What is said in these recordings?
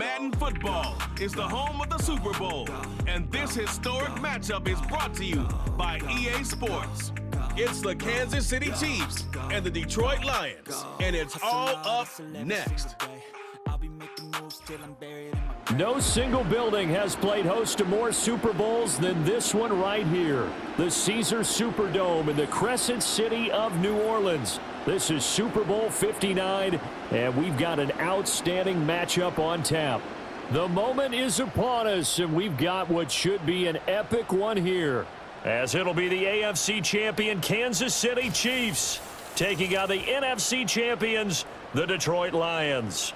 Madden Football is the home of the Super Bowl, and this historic matchup is brought to you by EA Sports. It's the Kansas City Chiefs and the Detroit Lions, and it's all up next. No single building has played host to more Super Bowls than this one right here. The Caesars Superdome in the Crescent City of New Orleans. This is Super Bowl 59, and we've got an outstanding matchup on tap. The moment is upon us, and we've got what should be an epic one here, as it'll be the AFC champion Kansas City Chiefs taking on the NFC champions, the Detroit Lions.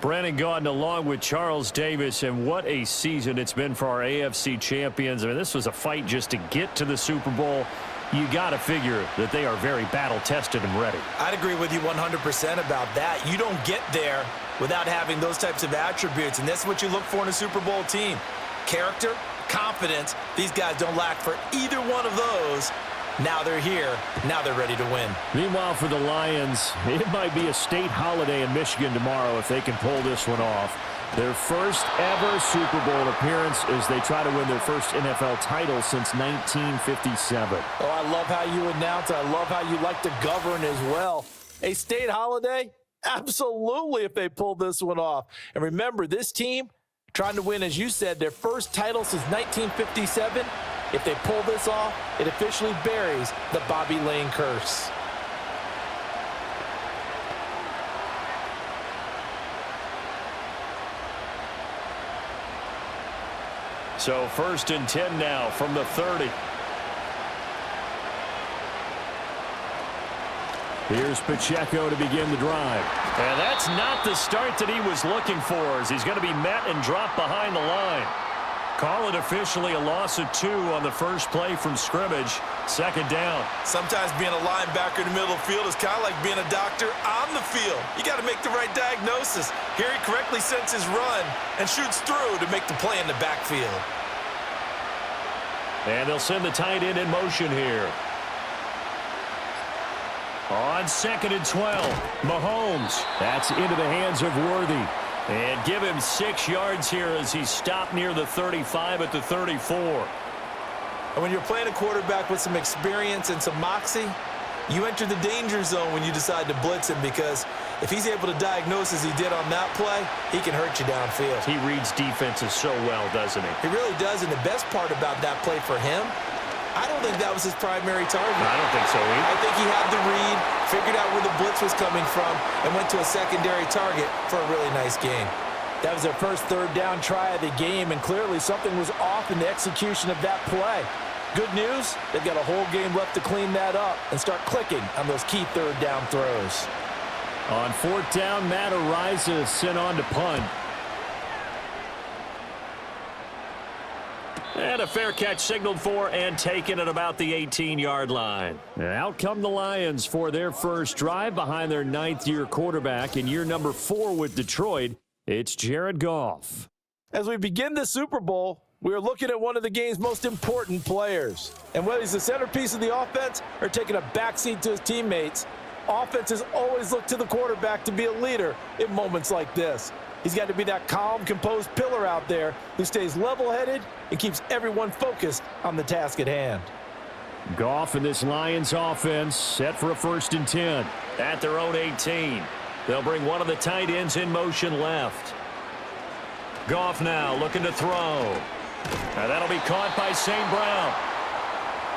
Brandon Gaudin along with Charles Davis, and what a season it's been for our AFC champions. I mean, this was a fight just to get to the Super Bowl. You got to figure that they are very battle-tested and ready. I'd agree with you 100% about that. You don't get there without having those types of attributes, and that's what you look for in a Super Bowl team. Character, confidence. These guys don't lack for either one of those. Now they're here. Now they're ready to win. Meanwhile, for the Lions, it might be a state holiday in Michigan tomorrow if they can pull this one off. Their first ever Super Bowl appearance as they try to win their first NFL title since 1957. Oh, I love how you announce it. I love how you like to govern as well. A state holiday? Absolutely, if they pull this one off. And remember, this team trying to win, as you said, their first title since 1957. If they pull this off, it officially buries the Bobby Lane curse. So 1st and 10 now from the 30. Here's Pacheco to begin the drive. And that's not the start that he was looking for, as he's going to be met and dropped behind the line. Call it officially a loss of 2 on the first play from scrimmage. 2nd down. Sometimes being a linebacker in the middle of the field is kind of like being a doctor on the field. You got to make the right diagnosis. Here he correctly sends his run and shoots through to make the play in the backfield. And they'll send the tight end in motion here. On 2nd and 12, Mahomes. That's into the hands of Worthy. And give him 6 yards here as he's stopped near the 35 at the 34. And when you're playing a quarterback with some experience and some moxie, you enter the danger zone when you decide to blitz him, because if he's able to diagnose as he did on that play, he can hurt you downfield. He reads defenses so well, doesn't he? He really does, and the best part about that play for him, I don't think that was his primary target. I don't think so either. I think he had the read, figured out where the blitz was coming from, and went to a secondary target for a really nice gain. That was their first 3rd down try of the game, and clearly something was off in the execution of that play. Good news, they've got a whole game left to clean that up and start clicking on those key 3rd down throws. On 4th down, Matt Ariza sent on to punt. And a fair catch signaled for and taken at about the 18-yard line. And out come the Lions for their first drive behind their 9th-year quarterback in year number 4 with Detroit. It's Jared Goff. As we begin the Super Bowl, we are looking at one of the game's most important players. And whether he's the centerpiece of the offense or taking a backseat to his teammates, offenses always look to the quarterback to be a leader in moments like this. He's got to be that calm, composed pillar out there who stays level-headed and keeps everyone focused on the task at hand. Goff and this Lions offense set for a 1st and 10 at their own 18. They'll bring one of the tight ends in motion left. Goff now looking to throw. Now that'll be caught by St. Brown.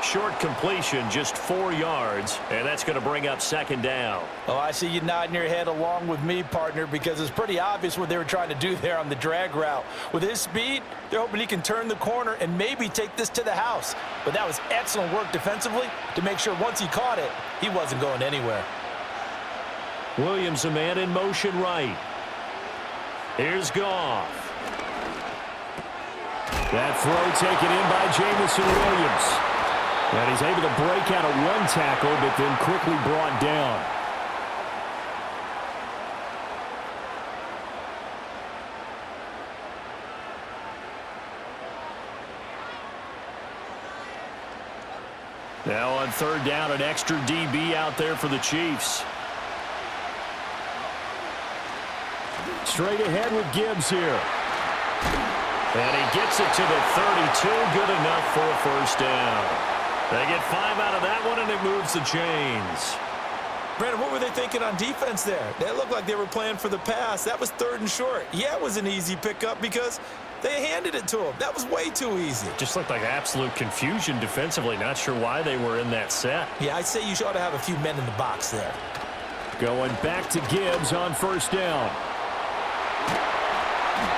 Short completion, just 4 yards, and that's going to bring up 2nd down. Oh, I see you nodding your head along with me, partner, because it's pretty obvious what they were trying to do there on the drag route. With his speed, they're hoping he can turn the corner and maybe take this to the house. But that was excellent work defensively to make sure once he caught it, he wasn't going anywhere. Williams, a man in motion right. Here's Goff. That throw taken in by Jamison Williams. And he's able to break out of one tackle, but then quickly brought down. Now on 3rd down, an extra DB out there for the Chiefs. Straight ahead with Gibbs here. And he gets it to the 32. Good enough for a first down. They get 5 out of that one, and it moves the chains. Brandon, what were they thinking on defense there? They looked like they were playing for the pass. That was 3rd and short. Yeah, it was an easy pickup because they handed it to him. That was way too easy. Just looked like absolute confusion defensively. Not sure why they were in that set. Yeah, I'd say you ought to have a few men in the box there. Going back to Gibbs on first down.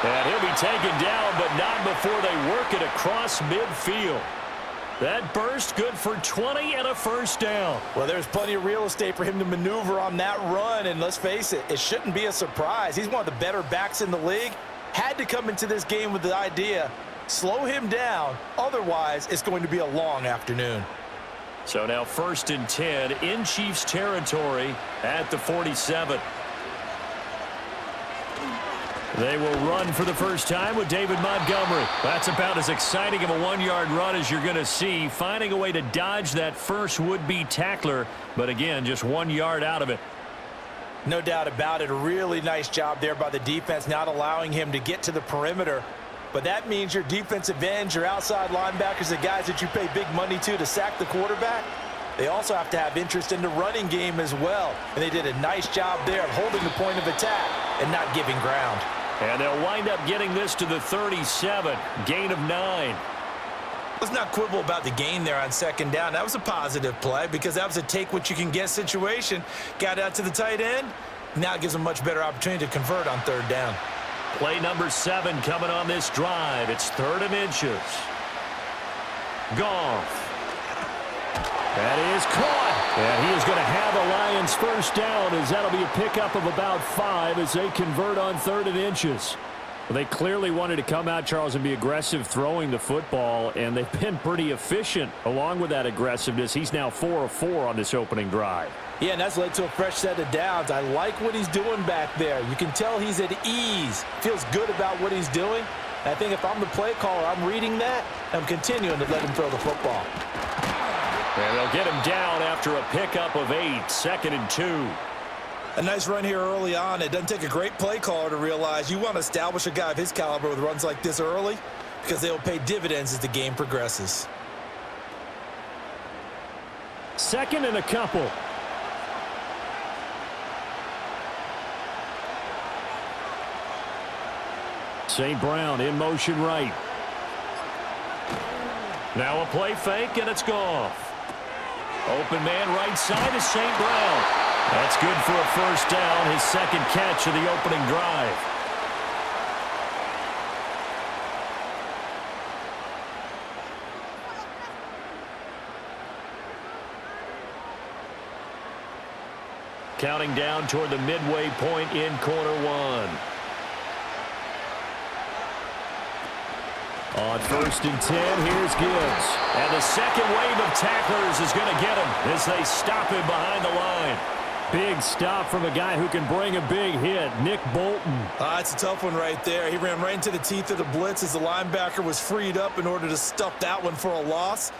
And he'll be taken down, but not before they work it across midfield. That burst good for 20 and a first down. Well, there's plenty of real estate for him to maneuver on that run, and let's face it, it shouldn't be a surprise. He's one of the better backs in the league. Had to come into this game with the idea, slow him down, otherwise it's going to be a long afternoon. So now 1st and 10 in Chiefs territory at the 47. They will run for the first time with David Montgomery. That's about as exciting of a 1-yard run as you're going to see, finding a way to dodge that first would-be tackler, but again, just 1 yard out of it. No doubt about it. A really nice job there by the defense, not allowing him to get to the perimeter. But that means your defensive ends, your outside linebackers, the guys that you pay big money to sack the quarterback, they also have to have interest in the running game as well. And they did a nice job there of holding the point of attack and not giving ground. And they'll wind up getting this to the 37, gain of 9. Let's not quibble about the gain there on 2nd down. That was a positive play because that was a take-what-you-can-get situation. Got out to the tight end. Now it gives them a much better opportunity to convert on 3rd down. Play number 7 coming on this drive. It's 3rd and inches. Goff. That is caught. And he is going to have the Lions first down as that'll be a pickup of about 5 as they convert on 3rd and inches. Well, they clearly wanted to come out, Charles, and be aggressive throwing the football, and they've been pretty efficient along with that aggressiveness. He's now 4 of 4 on this opening drive. Yeah, and that's led to a fresh set of downs. I like what he's doing back there. You can tell he's at ease. Feels good about what he's doing. And I think if I'm the play caller, I'm reading that, and I'm continuing to let him throw the football. And they'll get him down after a pickup of 8, 2nd and 2. A nice run here early on. It doesn't take a great play caller to realize you want to establish a guy of his caliber with runs like this early because they will pay dividends as the game progresses. 2nd and a couple. St. Brown in motion right. Now a play fake, and it's Goff. Open man right side is St. Brown. That's good for a first down, his 2nd catch of the opening drive. Counting down toward the midway point in quarter 1. On 1st and 10, here's Gibbs. And the second wave of tacklers is going to get him as they stop him behind the line. Big stop from a guy who can bring a big hit, Nick Bolton. It's a tough one right there. He ran right into the teeth of the blitz as the linebacker was freed up in order to stuff that one for a loss.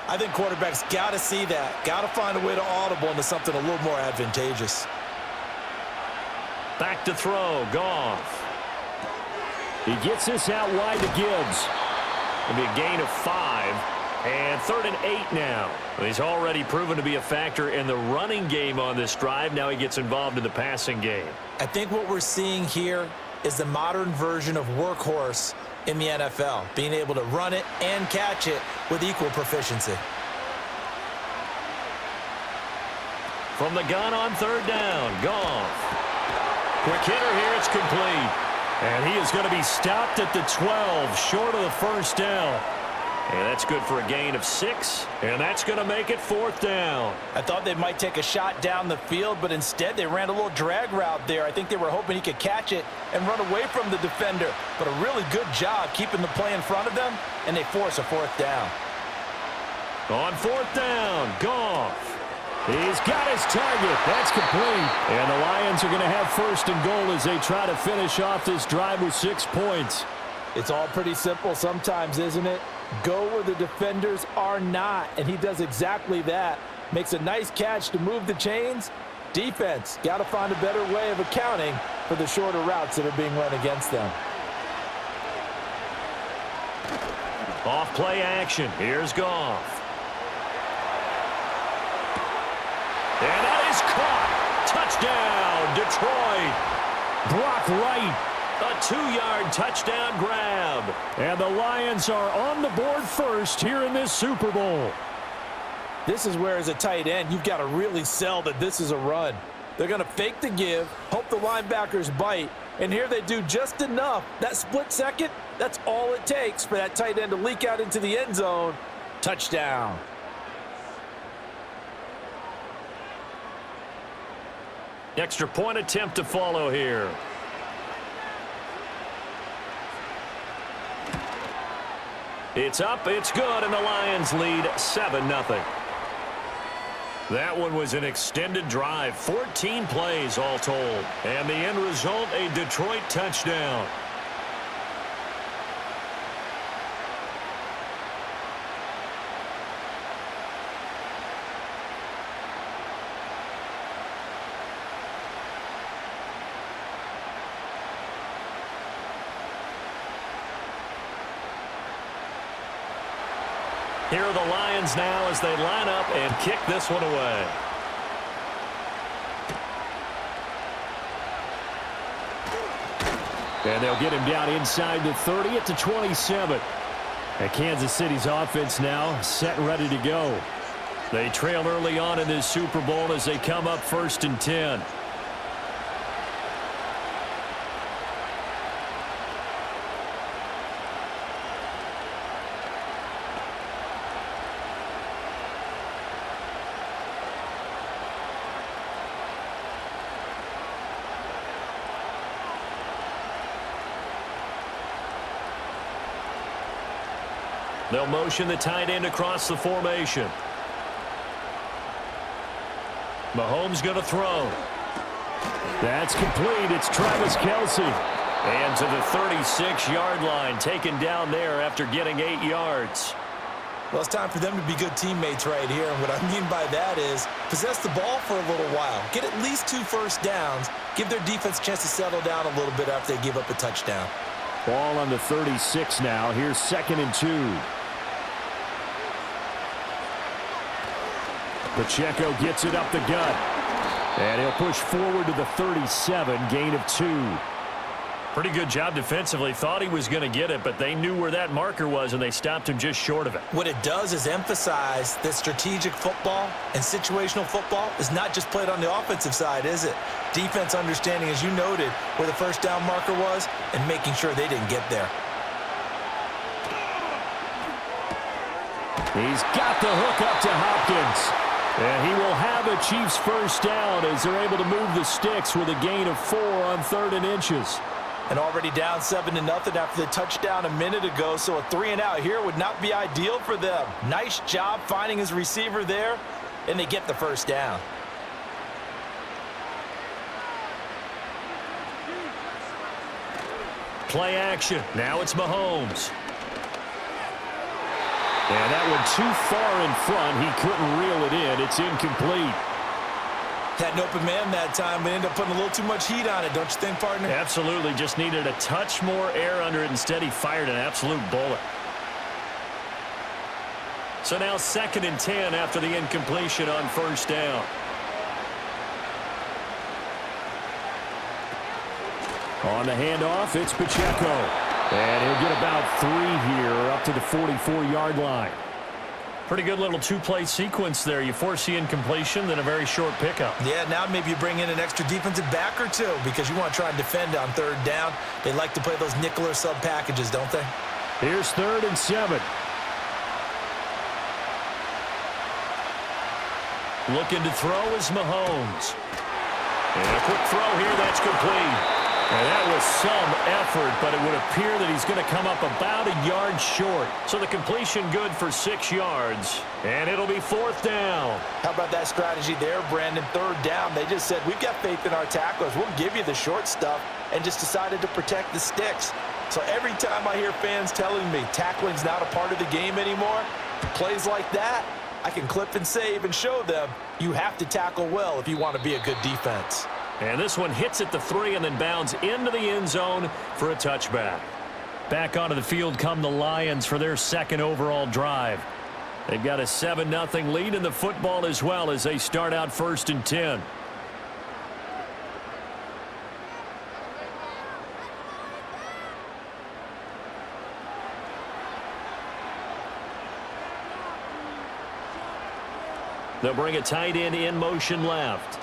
I think quarterbacks got to see that. Got to find a way to audible into something a little more advantageous. Back to throw, Goff. He gets this out wide to Gibbs. It'll be a gain of 5. And 3rd and 8 now. He's already proven to be a factor in the running game on this drive. Now he gets involved in the passing game. I think what we're seeing here is the modern version of workhorse in the NFL, being able to run it and catch it with equal proficiency. From the gun on 3rd down, Goff. Quick hitter here, it's complete. And he is going to be stopped at the 12, short of the first down. And that's good for a gain of 6, and that's going to make it 4th down. I thought they might take a shot down the field, but instead they ran a little drag route there. I think they were hoping he could catch it and run away from the defender. But a really good job keeping the play in front of them, and they force a 4th down. On 4th down, Goff. He's got his target. That's complete. And the Lions are going to have 1st and goal as they try to finish off this drive with 6 points. It's all pretty simple sometimes, isn't it? Go where the defenders are not, and he does exactly that. Makes a nice catch to move the chains. Defense got to find a better way of accounting for the shorter routes that are being run against them. Off play action. Here's Goff. And that is caught. Touchdown, Detroit. Brock Wright, a 2-yard touchdown grab. And the Lions are on the board first here in this Super Bowl. This is where, as a tight end, you've got to really sell that this is a run. They're going to fake the give, hope the linebackers bite, and here they do just enough. That split second, that's all it takes for that tight end to leak out into the end zone. Touchdown. Extra point attempt to follow here. It's up, it's good, and the Lions lead 7-0. That one was an extended drive, 14 plays all told. And the end result, a Detroit touchdown. Here are the Lions now as they line up and kick this one away. And they'll get him down inside the 30 at the 27. And Kansas City's offense now set and ready to go. They trail early on in this Super Bowl as they come up 1st and 10. They'll motion the tight end across the formation. Mahomes going to throw. That's complete. It's Travis Kelce. And to the 36-yard line, taken down there after getting 8 yards. Well, it's time for them to be good teammates right here. And what I mean by that is possess the ball for a little while. Get at least 2 first downs. Give their defense a chance to settle down a little bit after they give up a touchdown. Ball on the 36 now. Here's 2nd and 2. Pacheco gets it up the gut. And he'll push forward to the 37, gain of 2. Pretty good job defensively. Thought he was going to get it, but they knew where that marker was, and they stopped him just short of it. What it does is emphasize that strategic football and situational football is not just played on the offensive side, is it? Defense understanding, as you noted, where the first down marker was and making sure they didn't get there. He's got the hook up to Hopkins. And he will have a Chiefs first down as they're able to move the sticks with a gain of 4 on 3rd and inches. And already down 7-0 after the touchdown a minute ago, so a 3-and-out here would not be ideal for them. Nice job finding his receiver there, and they get the first down. Play action. Now it's Mahomes. And that one too far in front. He couldn't reel it in. It's incomplete. Had an open man that time, but ended up putting a little too much heat on it, don't you think, partner? Absolutely. Just needed a touch more air under it. Instead, he fired an absolute bullet. So now 2nd and 10 after the incompletion on first down. On the handoff, it's Pacheco. And he'll get about 3 here up to the 44-yard line. Pretty good little 2-play sequence there. You force the incompletion, then a very short pickup. Yeah, now maybe you bring in an extra defensive back or 2 because you want to try and defend on 3rd down. They like to play those nickel or sub packages, don't they? Here's 3rd and 7. Looking to throw is Mahomes. And a quick throw here, that's complete. And that was some effort, but it would appear that he's going to come up about a yard short. So the completion good for 6 yards, and it'll be 4th down. How about that strategy there, Brandon? 3rd down, they just said, we've got faith in our tacklers. We'll give you the short stuff, and just decided to protect the sticks. So every time I hear fans telling me tackling's not a part of the game anymore, plays like that, I can clip and save and show them you have to tackle well if you want to be a good defense. And this one hits at the 3 and then bounds into the end zone for a touchback. Back onto the field come the Lions for their second overall drive. They've got a 7-0 lead in the football as well as they start out 1st and 10. They'll bring a tight end in motion left.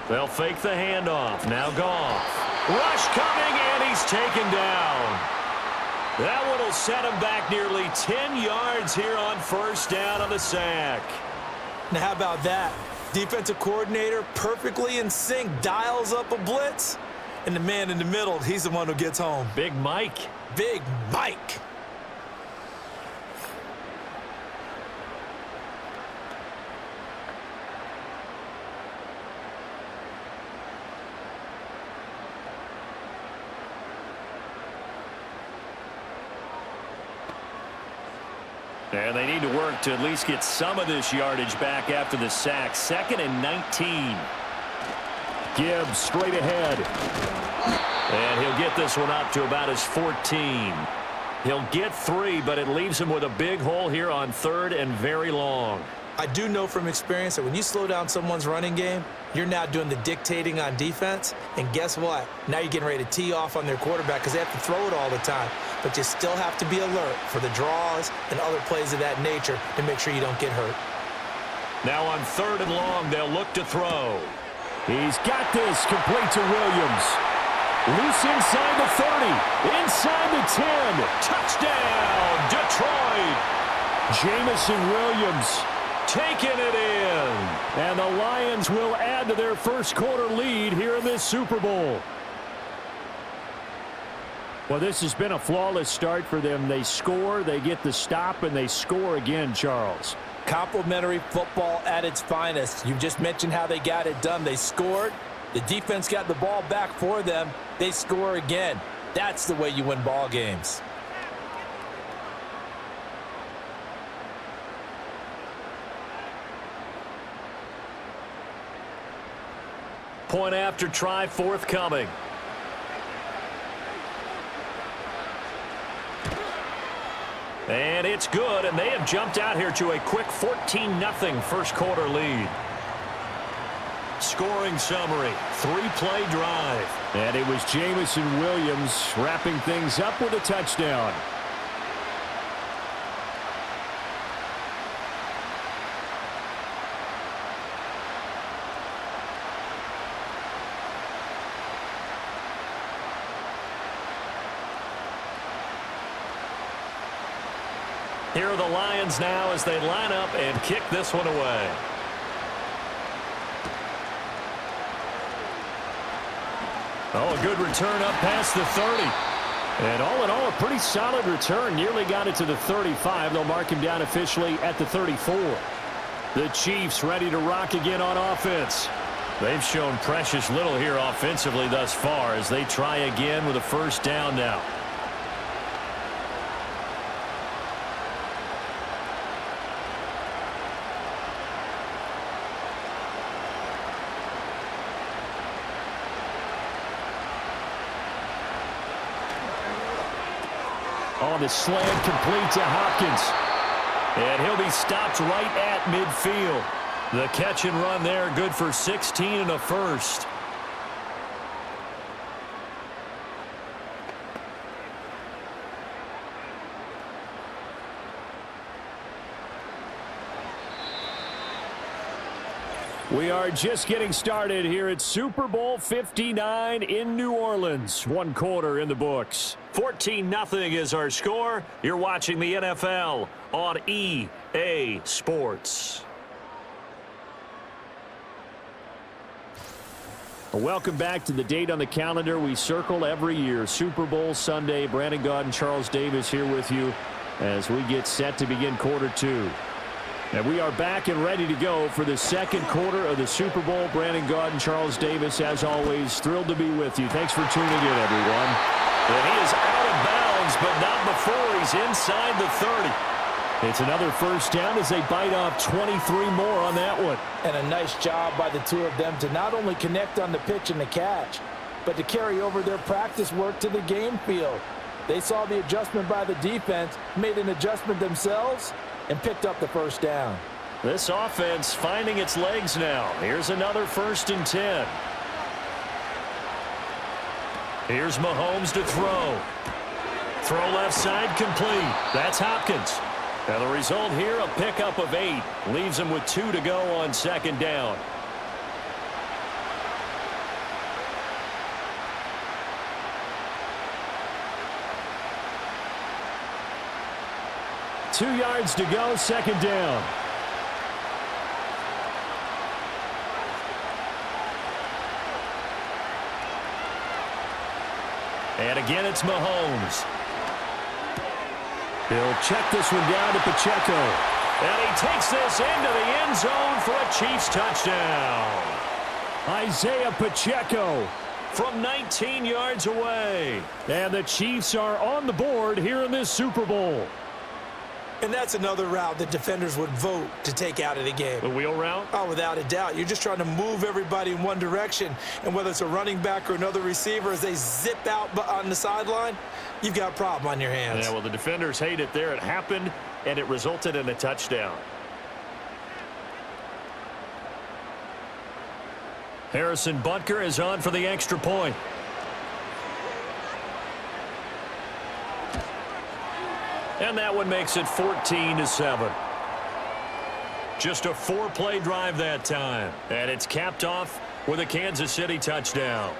They'll fake the handoff. Now Goff. Rush coming, and he's taken down. That one will set him back nearly 10 yards here on 1st down on the sack. Now how about that? Defensive coordinator perfectly in sync, dials up a blitz, and the man in the middle, he's the one who gets home. Big Mike. Big Mike. And they need to work to at least get some of this yardage back after the sack. 2nd and 19. Gibbs straight ahead. And he'll get this one up to about his 14. He'll get 3, but it leaves him with a big hole here on 3rd and very long. I do know from experience that when you slow down someone's running game, you're now doing the dictating on defense. And guess what? Now you're getting ready to tee off on their quarterback because they have to throw it all the time. But you still have to be alert for the draws and other plays of that nature to make sure you don't get hurt. Now on 3rd and long, they'll look to throw. He's got this, complete to Williams. Loose inside the 30, inside the 10. Touchdown, Detroit. Jamison Williams taking it in. And the Lions will add to their 1st quarter lead here in this Super Bowl. Well, this has been a flawless start for them. They score, they get the stop, and they score again, Charles. Complimentary football at its finest. You just mentioned how they got it done. They scored. The defense got the ball back for them. They score again. That's the way you win ball games. Point after try forthcoming. And it's good, and they have jumped out here to a quick 14-0 1st quarter lead. Scoring summary, 3-play drive. And it was Jamison Williams wrapping things up with a touchdown. Here are the Lions now as they line up and kick this one away. Oh, a good return up past the 30. And all in all, a pretty solid return. Nearly got it to the 35. They'll mark him down officially at the 34. The Chiefs ready to rock again on offense. They've shown precious little here offensively thus far as they try again with a 1st down now. On the slant, complete to Hopkins. And he'll be stopped right at midfield. The catch and run there, good for 16 and a 1st. We are just getting started here at Super Bowl 59 in New Orleans. 1 quarter in the books. 14-0 is our score. You're watching the NFL on EA Sports. Welcome back to the date on the calendar we circle every year. Super Bowl Sunday. Brandon Gaudin, Charles Davis here with you as we get set to begin quarter 2. And we are back and ready to go for the 2nd quarter of the Super Bowl. Brandon Gaudin, Charles Davis, as always, thrilled to be with you. Thanks for tuning in, everyone. And he is out of bounds, but not before he's inside the 30. It's another first down as they bite off 23 more on that one. And a nice job by the two of them to not only connect on the pitch and the catch, but to carry over their practice work to the game field. They saw the adjustment by the defense, made an adjustment themselves, and picked up the first down. This offense finding its legs now. Here's another 1st and 10. Here's Mahomes to throw. Throw left side complete. That's Hopkins. And the result here, a pickup of 8. Leaves him with 2 to go on 2nd down. Two yards to go, 2nd down. And again, it's Mahomes. He'll check this one down to Pacheco. And he takes this into the end zone for a Chiefs touchdown. Isaiah Pacheco from 19 yards away. And the Chiefs are on the board here in this Super Bowl. And that's another route that defenders would vote to take out of the game. The wheel route? Oh, without a doubt. You're just trying to move everybody in one direction. And whether it's a running back or another receiver, as they zip out on the sideline, you've got a problem on your hands. Yeah, well, the defenders hate it there. It happened, and it resulted in a touchdown. Harrison Butker is on for the extra point. And that one makes it 14-7. Just a 4-play drive that time. And it's capped off with a Kansas City touchdown.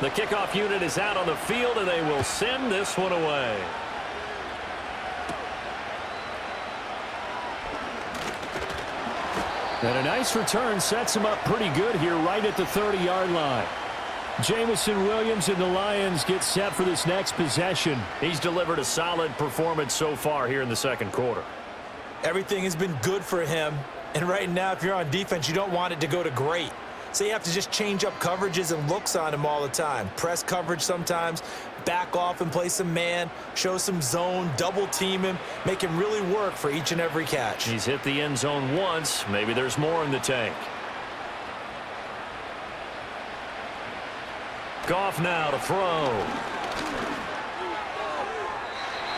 The kickoff unit is out on the field, and they will send this one away. And a nice return sets him up pretty good here right at the 30-yard line. Jamison Williams and the Lions get set for this next possession. He's delivered a solid performance so far here in the 2nd quarter. Everything has been good for him. And right now, if you're on defense, you don't want it to go to great. So you have to just change up coverages and looks on him all the time. Press coverage sometimes, back off and play some man, show some zone, double team him, make him really work for each and every catch. He's hit the end zone once. Maybe there's more in the tank. Goff now to throw.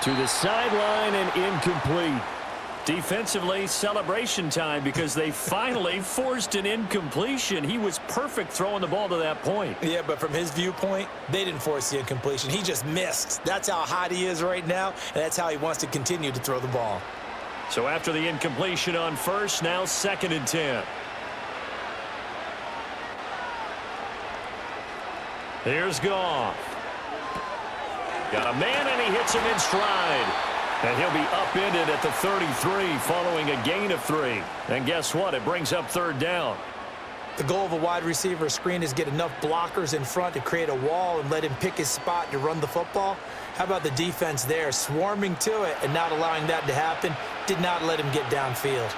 To the sideline and incomplete. Defensively, celebration time because they finally forced an incompletion. He was perfect throwing the ball to that point. Yeah, but from his viewpoint, they didn't force the incompletion. He just missed. That's how hot he is right now, and that's how he wants to continue to throw the ball. So after the incompletion on first, now 2nd and 10. Here's Goff. Got a man, and he hits him in stride. And he'll be upended at the 33 following a gain of 3. And guess what? It brings up 3rd down. The goal of a wide receiver screen is get enough blockers in front to create a wall and let him pick his spot to run the football. How about the defense there? Swarming to it and not allowing that to happen. Did not let him get downfield.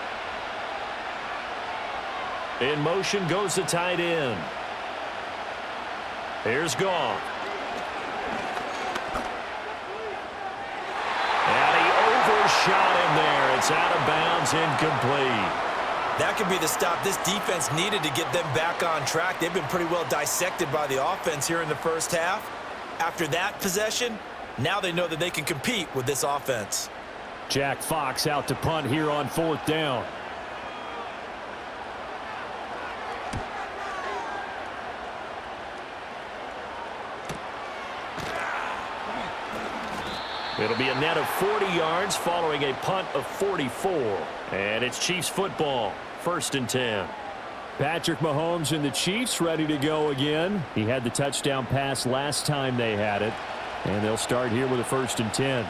In motion goes the tight end. Here's Goff. Shot in there. It's out of bounds, incomplete. That could be the stop this defense needed to get them back on track. They've been pretty well dissected by the offense here in the first half. After that possession, now they know that they can compete with this offense. Jack Fox out to punt here on 4th down. It'll be a net of 40 yards following a punt of 44. And it's Chiefs football, 1st and 10. Patrick Mahomes and the Chiefs ready to go again. He had the touchdown pass last time they had it. And they'll start here with a 1st and 10.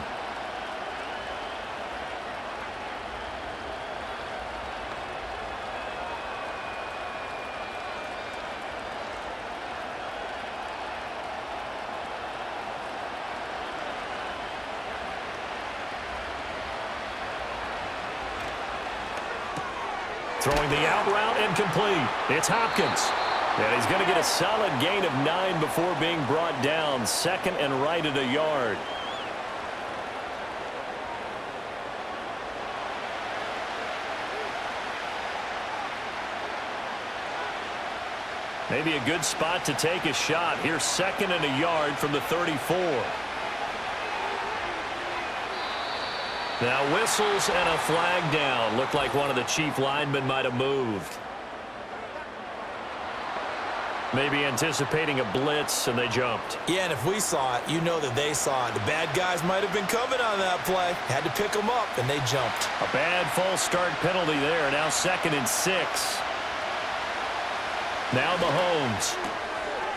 Throwing the out route and complete. It's Hopkins. And he's going to get a solid gain of 9 before being brought down. Second and right at a yard. Maybe a good spot to take a shot. Here's second and a yard from the 34. Now whistles and a flag down. Looked like one of the chief linemen might have moved. Maybe anticipating a blitz, and they jumped. Yeah, and if we saw it, you know that they saw it. The bad guys might have been coming on that play. Had to pick them up, and they jumped. A bad false start penalty there. Now second and 6. Now Mahomes.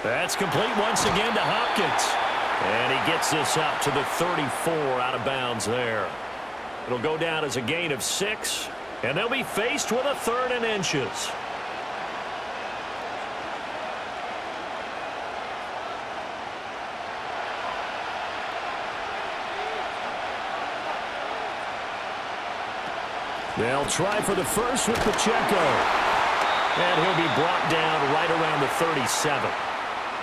That's complete once again to Hopkins. And he gets this up to the 34 out of bounds there. It'll go down as a gain of 6, and they'll be faced with a 3rd and inches. They'll try for the first with Pacheco. And he'll be brought down right around the 37.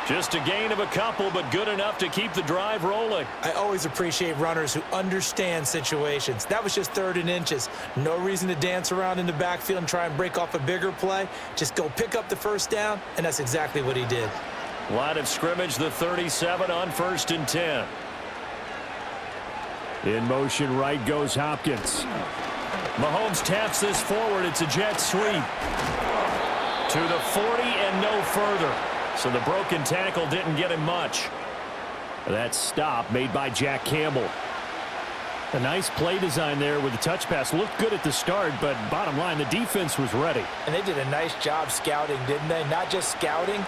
Just a gain of a couple, but good enough to keep the drive rolling. I always appreciate runners who understand situations. That was just 3rd and inches. No reason to dance around in the backfield and try and break off a bigger play. Just go pick up the first down, and that's exactly what he did. Line of scrimmage, the 37 on 1st and 10. In motion, right goes Hopkins. Mahomes taps this forward. It's a jet sweep. To the 40 and no further. So the broken tackle didn't get him much. That stop made by Jack Campbell. A nice play design there with the touch pass. Looked good at the start, but bottom line, the defense was ready. And they did a nice job scouting, didn't they? Not just scouting,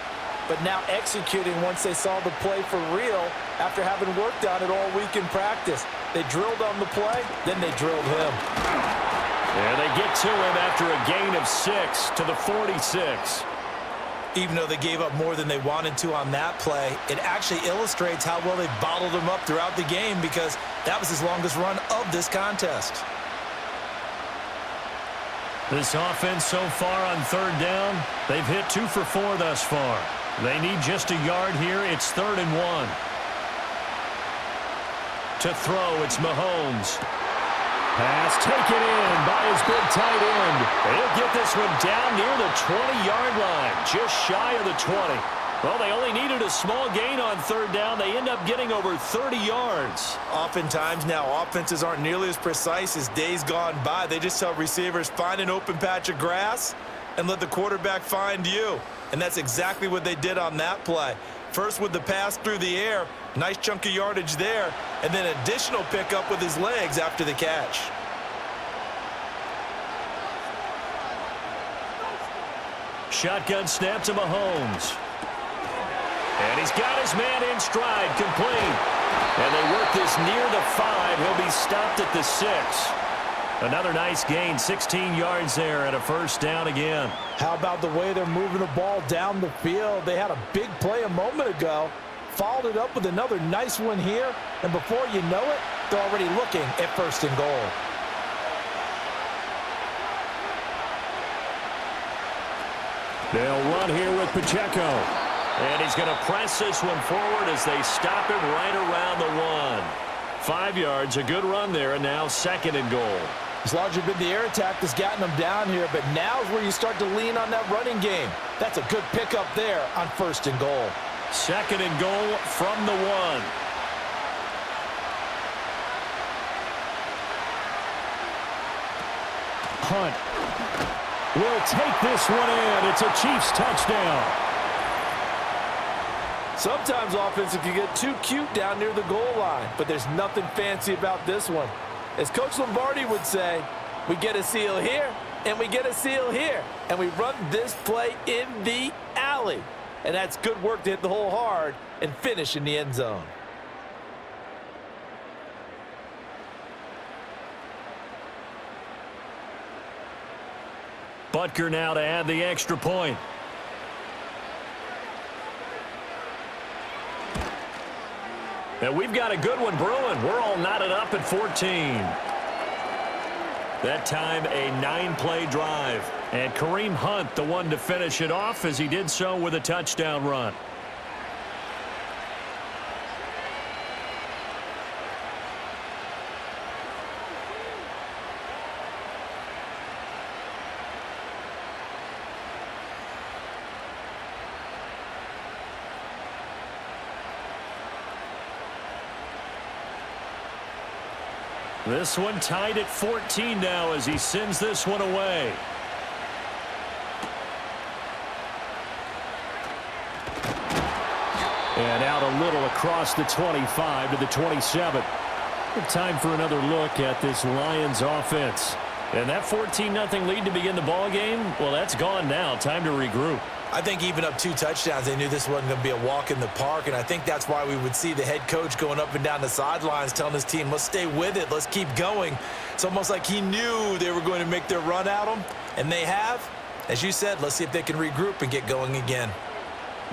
but now executing once they saw the play for real after having worked on it all week in practice. They drilled on the play, then they drilled him. And they get to him after a gain of 6 to the 46. Even though they gave up more than they wanted to on that play, it actually illustrates how well they bottled him up throughout the game because that was his longest run of this contest. This offense so far on 3rd down, they've hit 2 for 4 thus far. They need just a yard here. It's 3rd and 1. To throw, it's Mahomes. Pass taken in by his big tight end. He'll get this one down near the 20-yard line, just shy of the 20. Well, they only needed a small gain on 3rd down. They end up getting over 30 yards. Oftentimes now, offenses aren't nearly as precise as days gone by. They just tell receivers, find an open patch of grass and let the quarterback find you. And that's exactly what they did on that play. First with the pass through the air, nice chunk of yardage there, and then additional pickup with his legs after the catch. Shotgun snap to Mahomes. And he's got his man in stride, complete. And they work this near the 5. He'll be stopped at the 6. Another nice gain, 16 yards there and a 1st down again. How about the way they're moving the ball down the field? They had a big play a moment ago, followed it up with another nice one here, and before you know it, they're already looking at 1st and goal. They'll run here with Pacheco. And he's going to press this one forward as they stop him right around the 1. 5 yards, a good run there, and now 2nd and goal. It's largely been the air attack that's gotten them down here, but now is where you start to lean on that running game. That's a good pickup there on 1st and goal. 2nd and goal from the 1. Hunt will take this one in. It's a Chiefs touchdown. Sometimes offenses can get too cute down near the goal line, but there's nothing fancy about this one. As Coach Lombardi would say, we get a seal here, and we get a seal here, and we run this play in the alley. And that's good work to hit the hole hard and finish in the end zone. Butker now to add the extra point. And we've got a good one brewing. We're all knotted up at 14. That time, a 9-play drive. And Kareem Hunt, the one to finish it off, as he did so with a touchdown run. This one tied at 14 now as he sends this one away. And out a little across the 25 to the 27. Time for another look at this Lions offense. And that 14-0 lead to begin the ball game, well, that's gone now. Time to regroup. I think even up 2 touchdowns, they knew this wasn't going to be a walk in the park, and I think that's why we would see the head coach going up and down the sidelines telling his team, let's stay with it, let's keep going. It's almost like he knew they were going to make their run at him, and they have. As you said, let's see if they can regroup and get going again.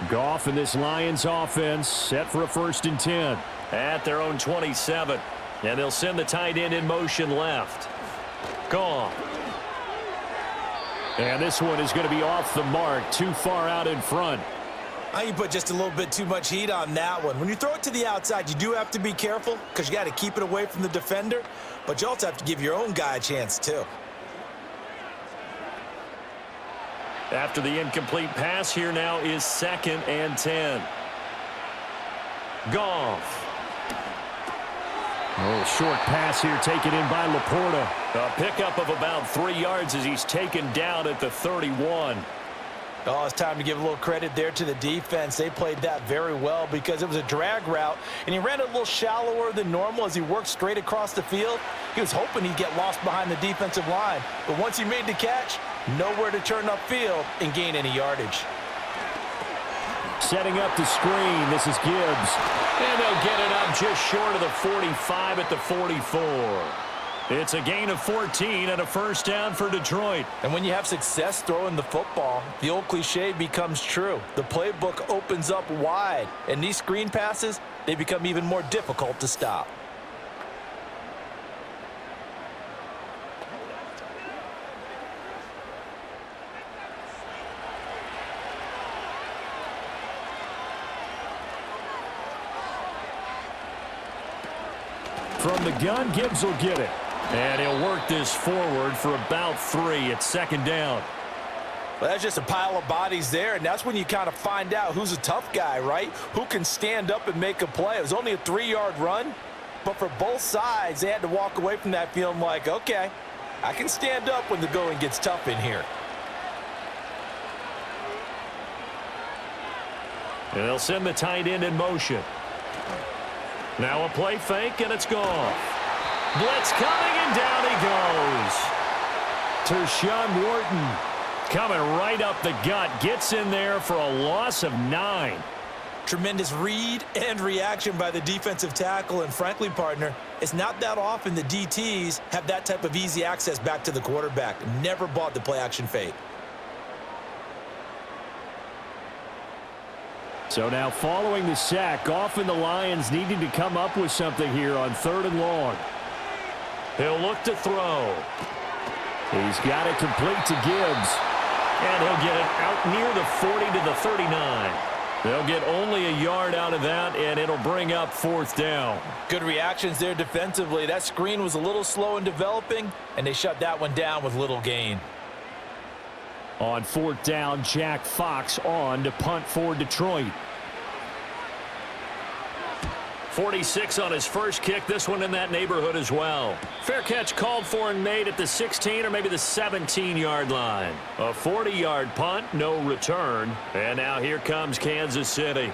Goff and this Lions offense set for a 1st and 10 at their own 27. And they'll send the tight end in motion left. Goff. And this one is going to be off the mark, too far out in front. You put just a little bit too much heat on that one. When you throw it to the outside, you do have to be careful because you got to keep it away from the defender, but you also have to give your own guy a chance too. After the incomplete pass, here now is 2nd and 10. Goff. Oh, short pass here taken in by Laporta. A pickup of about 3 yards as he's taken down at the 31. Oh, it's time to give a little credit there to the defense. They played that very well because it was a drag route, and he ran it a little shallower than normal as he worked straight across the field. He was hoping he'd get lost behind the defensive line, but once he made the catch, nowhere to turn upfield and gain any yardage. Setting up the screen, this is Gibbs. And they'll get it up just short of the 45 at the 44. It's a gain of 14 and a 1st down for Detroit. And when you have success throwing the football, the old cliche becomes true. The playbook opens up wide, and these screen passes, they become even more difficult to stop. From the gun, Gibbs will get it. And he'll work this forward for about 3 at 2nd down. Well, that's just a pile of bodies there, and that's when you kind of find out who's a tough guy, right? Who can stand up and make a play. It was only a 3-yard run, but for both sides, they had to walk away from that feeling like, okay, I can stand up when the going gets tough in here. And they'll send the tight end in motion. Now a play fake, and it's Goff. Blitz coming, and down he goes. Tershawn Wharton coming right up the gut. Gets in there for a loss of 9. Tremendous read and reaction by the defensive tackle, and frankly, partner, it's not that often the DTs have that type of easy access back to the quarterback. Never bought the play-action fake. So now following the sack, Goff and the Lions needing to come up with something here on 3rd and long. He'll look to throw. He's got it complete to Gibbs. And he'll get it out near the 40 to the 39. They'll get only a yard out of that, and it'll bring up 4th down. Good reactions there defensively. That screen was a little slow in developing, and they shut that one down with little gain. On 4th down, Jack Fox on to punt for Detroit. 46 on his first kick. This one in that neighborhood as well. Fair catch called for and made at the 16 or maybe the 17-yard line. A 40-yard punt, no return. And now here comes Kansas City.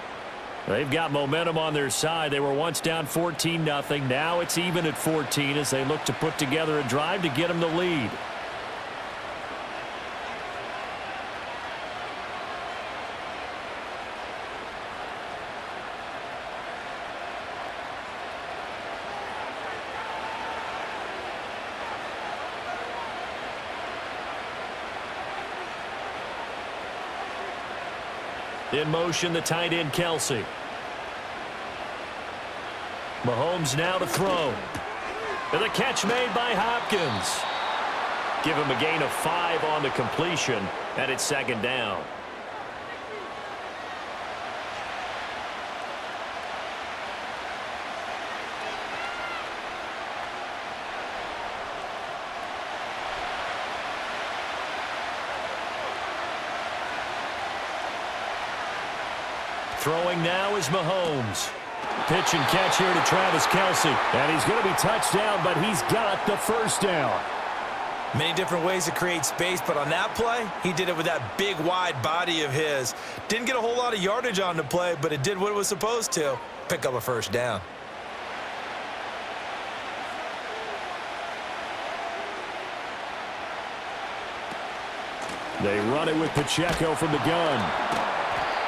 They've got momentum on their side. They were once down 14-0. Now it's even at 14 as they look to put together a drive to get them the lead. In motion, the tight end, Kelsey. Mahomes now to throw. And the catch made by Hopkins. Give him a gain of 5 on the completion, and it's second down. Throwing now is Mahomes. Pitch and catch here to Travis Kelce. And he's going to be touched down, but he's got the first down. Many different ways to create space, but on that play, he did it with that big, wide body of his. Didn't get a whole lot of yardage on the play, but it did what it was supposed to. Pick up a first down. They run it with Pacheco from the gun.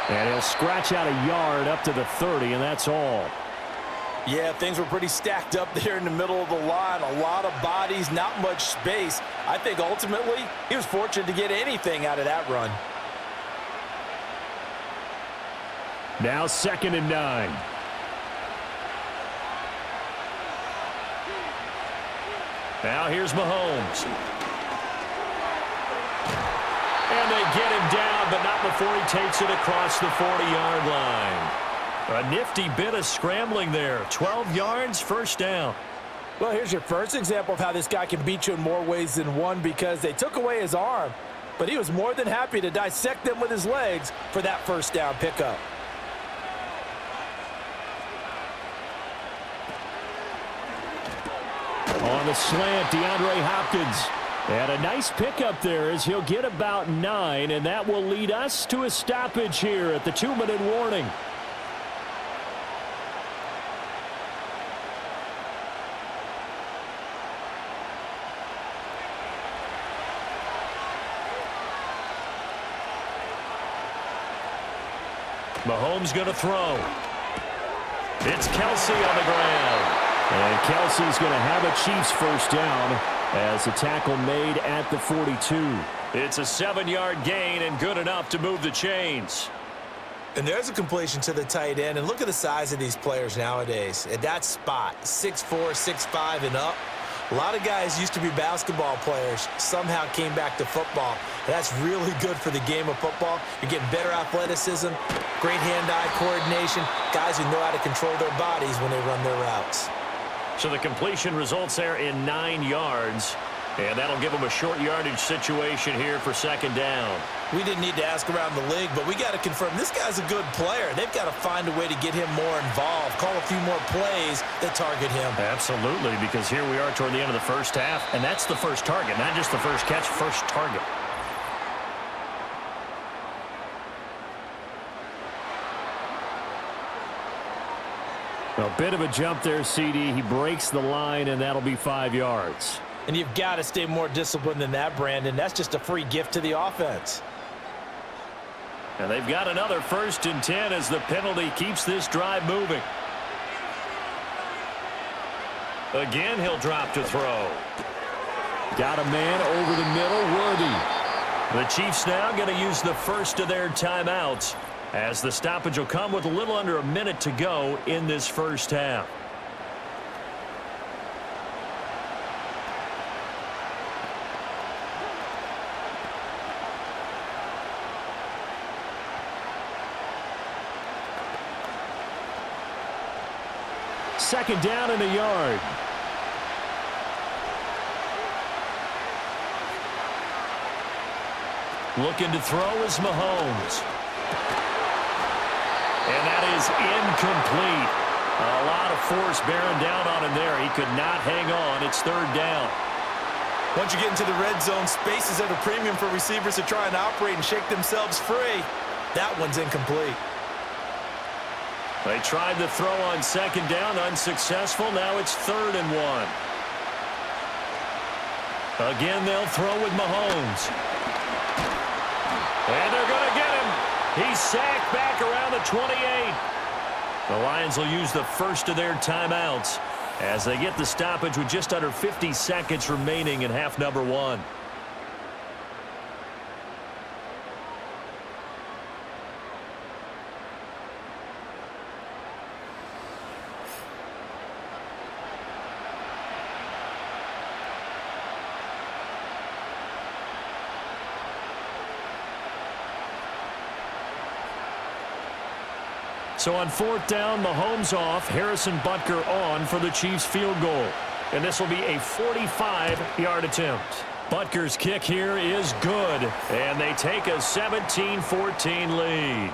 And he'll scratch out a yard up to the 30, and that's all. Yeah, things were pretty stacked up there in the middle of the line. A lot of bodies, not much space. I think ultimately he was fortunate to get anything out of that run. Now 2nd and 9. Now here's Mahomes. And they get him down, but not before he takes it across the 40-yard line. A nifty bit of scrambling there. 12 yards, first down. Well, here's your first example of how this guy can beat you in more ways than one, because they took away his arm, but he was more than happy to dissect them with his legs for that first down pickup. On the slant, DeAndre Hopkins. And a nice pickup there as he'll get about 9, and that will lead us to a stoppage here at the 2-minute warning. Mahomes going to throw. It's Kelce on the ground. And Kelce's going to have a Chiefs first down as the tackle made at the 42. It's a 7-yard gain and good enough to move the chains. And there's a completion to the tight end. And look at the size of these players nowadays. At that spot, 6'4", 6'5", and up. A lot of guys used to be basketball players, somehow came back to football. And that's really good for the game of football. You're getting better athleticism, great hand-eye coordination, guys who know how to control their bodies when they run their routes. So the completion results there in 9 yards, and that'll give them a short yardage situation here for second down. We didn't need to ask around the league, but we got to confirm this guy's a good player. They've got to find a way to get him more involved, call a few more plays that target him. Absolutely, because here we are toward the end of the first half, and that's the first target, not just the first catch, first target. A bit of a jump there, CD. He breaks the line, and that'll be 5 yards. And you've got to stay more disciplined than that, Brandon. That's just a free gift to the offense. And they've got another 1st and 10 as the penalty keeps this drive moving. Again, he'll drop to throw. Got a man over the middle, Worthy. The Chiefs now going to use the first of their timeouts, as the stoppage will come with a little under a minute to go in this first half. Second down and a yard. Looking to throw is Mahomes. And that is incomplete. A lot of force bearing down on him there. He could not hang on. It's third down. Once you get into the red zone, space is at a premium for receivers to try and operate and shake themselves free. That one's incomplete. They tried the throw on second down, unsuccessful. Now it's 3rd and 1. Again, they'll throw with Mahomes. And they're going to get him. He's sacked back around the 28. The Lions will use the first of their timeouts as they get the stoppage with just under 50 seconds remaining in half number 1. So on fourth down, Mahomes off, Harrison Butker on for the Chiefs field goal. And this will be a 45-yard attempt. Butker's kick here is good, and they take a 17-14 lead.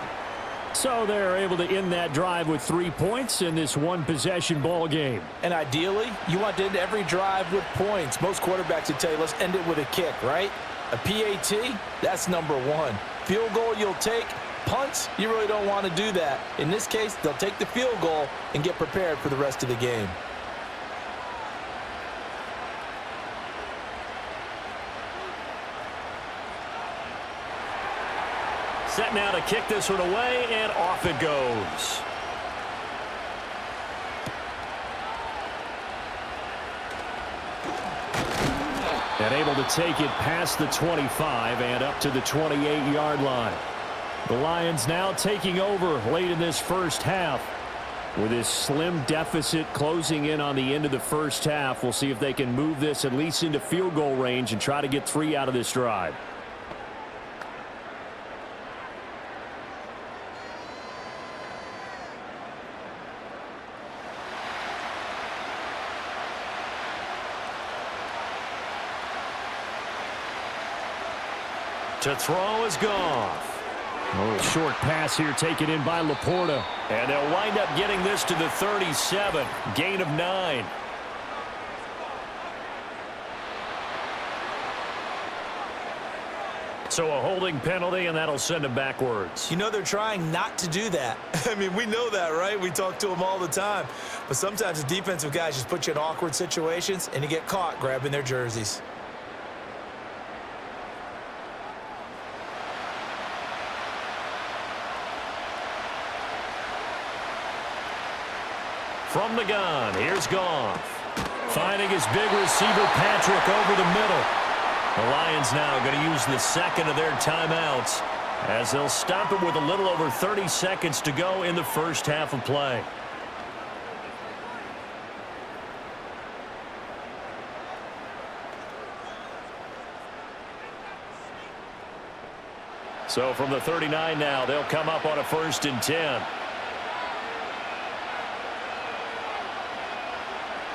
So they're able to end that drive with 3 points in this one-possession ball game. And ideally, you want to end every drive with points. Most quarterbacks would tell you, let's end it with a kick, right? A PAT, that's number one. Field goal you'll take. Punts, you really don't want to do that. In this case, they'll take the field goal and get prepared for the rest of the game. Set now to kick this one away, and off it goes. And able to take it past the 25 and up to the 28-yard line. The Lions now taking over late in this first half. With this slim deficit closing in on the end of the first half, we'll see if they can move this at least into field goal range and try to get 3 out of this drive. To throw is Goff. A little short pass here taken in by Laporta. And they'll wind up getting this to the 37. Gain of 9. So a holding penalty, and that'll send him backwards. You know they're trying not to do that. I mean, we know that, right? We talk to them all the time. But sometimes the defensive guys just put you in awkward situations, and you get caught grabbing their jerseys. From the gun, here's Goff. Finding his big receiver, Patrick, over the middle. The Lions now going to use the second of their timeouts as they'll stop it with a little over 30 seconds to go in the first half of play. So from the 39 now, they'll come up on a 1st and 10.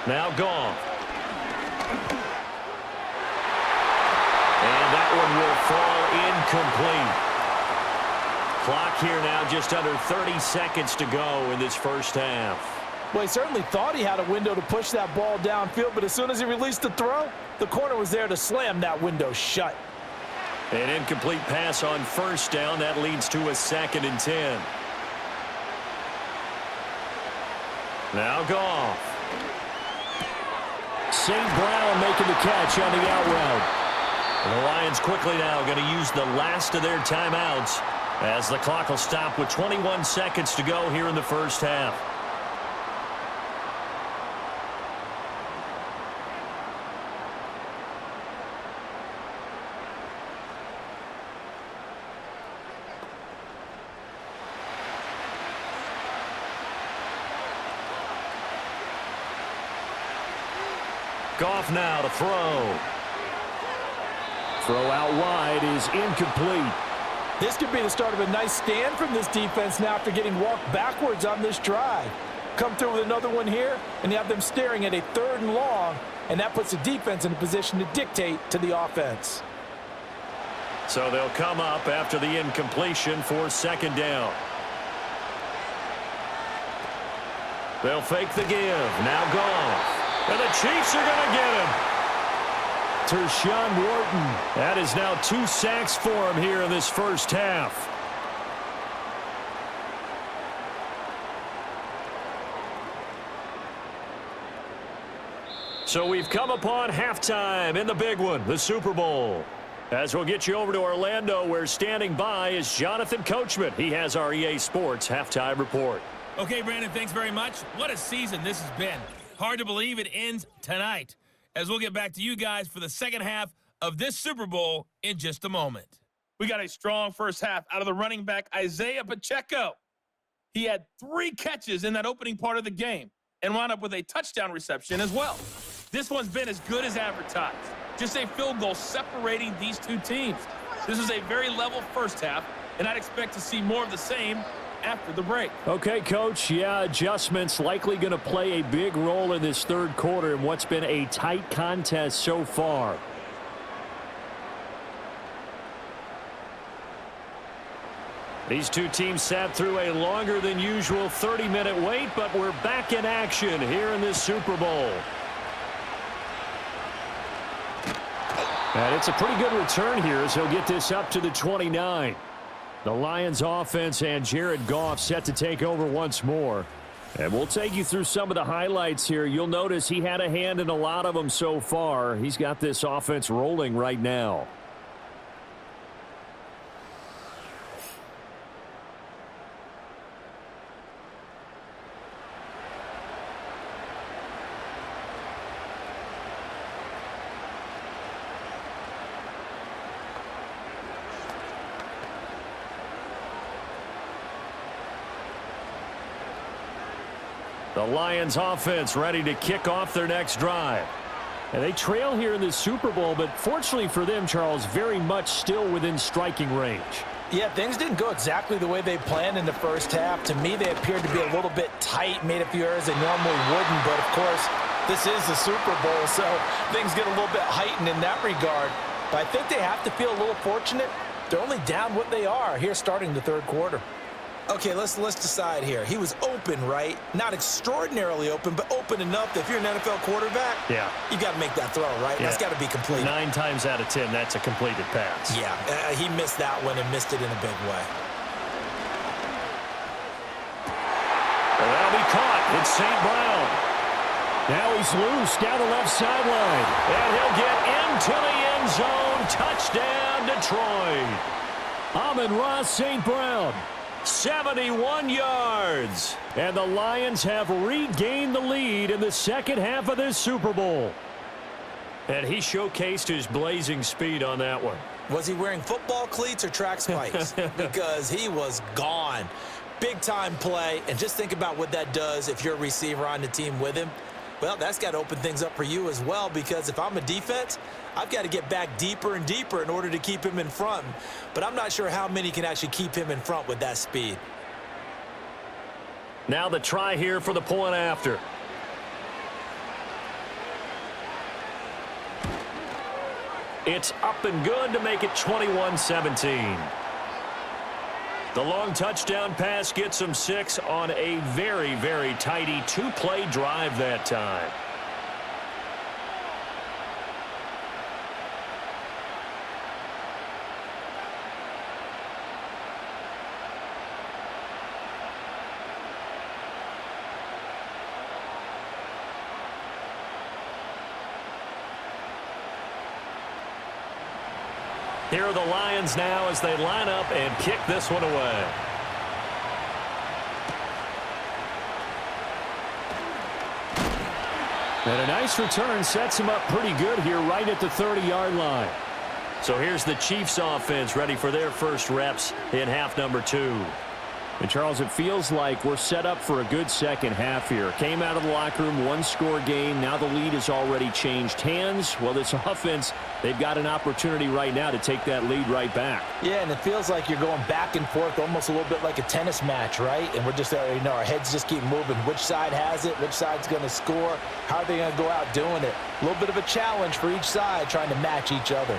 Now Goff. And that one will fall incomplete. Clock here now just under 30 seconds to go in this first half. Well, he certainly thought he had a window to push that ball downfield, but as soon as he released the throw, the corner was there to slam that window shut. An incomplete pass on 1st down. That leads to a 2nd and 10. Now Goff. St. Brown making the catch on the out route. And the Lions quickly now going to use the last of their timeouts as the clock will stop with 21 seconds to go here in the first half. Goff now to throw. Throw out wide is incomplete. This could be the start of a nice stand from this defense now after getting walked backwards on this drive. Come through with another one here, and you have them staring at a 3rd and long, and that puts the defense in a position to dictate to the offense. So they'll come up after the incompletion for 2nd down. They'll fake the give. Now Goff. And the Chiefs are going to get him. Tershawn Wharton. That is now 2 sacks for him here in this first half. So we've come upon halftime in the big one, the Super Bowl. As we'll get you over to Orlando, where standing by is Jonathan Coachman. He has our EA Sports halftime report. Okay, Brandon, thanks very much. What a season this has been. Hard to believe it ends tonight, as we'll get back to you guys for the second half of this Super Bowl in just a moment. We got a strong first half out of the running back, Isaiah Pacheco. He had 3 catches in that opening part of the game and wound up with a touchdown reception as well. This one's been as good as advertised. Just a field goal separating these two teams. This was a very level first half, and I'd expect to see more of the same after the break. Okay, Coach. Yeah, adjustments likely going to play a big role in this third quarter in what's been a tight contest so far. These two teams sat through a longer than usual 30-minute wait, but we're back in action here in this Super Bowl. And it's a pretty good return here as he'll get this up to the 29. The Lions offense and Jared Goff set to take over once more. And we'll take you through some of the highlights here. You'll notice he had a hand in a lot of them so far. He's got this offense rolling right now. The Lions offense ready to kick off their next drive. And they trail here in the Super Bowl, but fortunately for them, Charles, very much still within striking range. Yeah, things didn't go exactly the way they planned in the first half. To me, they appeared to be a little bit tight, made a few errors they normally wouldn't. But, of course, this is the Super Bowl, so things get a little bit heightened in that regard. But I think they have to feel a little fortunate. They're only down what they are here starting the third quarter. Okay, let's decide here. He was open, right? Not extraordinarily open, but open enough that if you're an NFL quarterback, yeah, you got to make that throw, right? Yeah. That's got to be completed. 9 times out of 10, that's a completed pass. Yeah, he missed that one and missed it in a big way. Well, that'll be caught. It's St. Brown. Now he's loose down the left sideline. And he'll get into the end zone. Touchdown, Detroit. Amon-Ra St. Brown. 71 yards. And the Lions have regained the lead in the second half of this Super Bowl. And he showcased his blazing speed on that one. Was he wearing football cleats or track spikes? Because he was gone. Big-time play. And just think about what that does if you're a receiver on the team with him. Well, that's got to open things up for you as well, because if I'm a defense, I've got to get back deeper and deeper in order to keep him in front. But I'm not sure how many can actually keep him in front with that speed. Now the try here for the point after. It's up and good to make it 21-17. The long touchdown pass gets them 6 on a very, very tidy 2-play drive that time. Here are the Lions now as they line up and kick this one away. And a nice return sets them up pretty good here right at the 30-yard line. So here's the Chiefs offense ready for their first reps in half number 2. And, Charles, it feels like we're set up for a good second half here. Came out of the locker room, 1-score game. Now the lead has already changed hands. Well, this offense, they've got an opportunity right now to take that lead right back. Yeah, and it feels like you're going back and forth almost a little bit like a tennis match, right? And we're just, our heads just keep moving. Which side has it? Which side's going to score? How are they going to go out doing it? A little bit of a challenge for each side trying to match each other.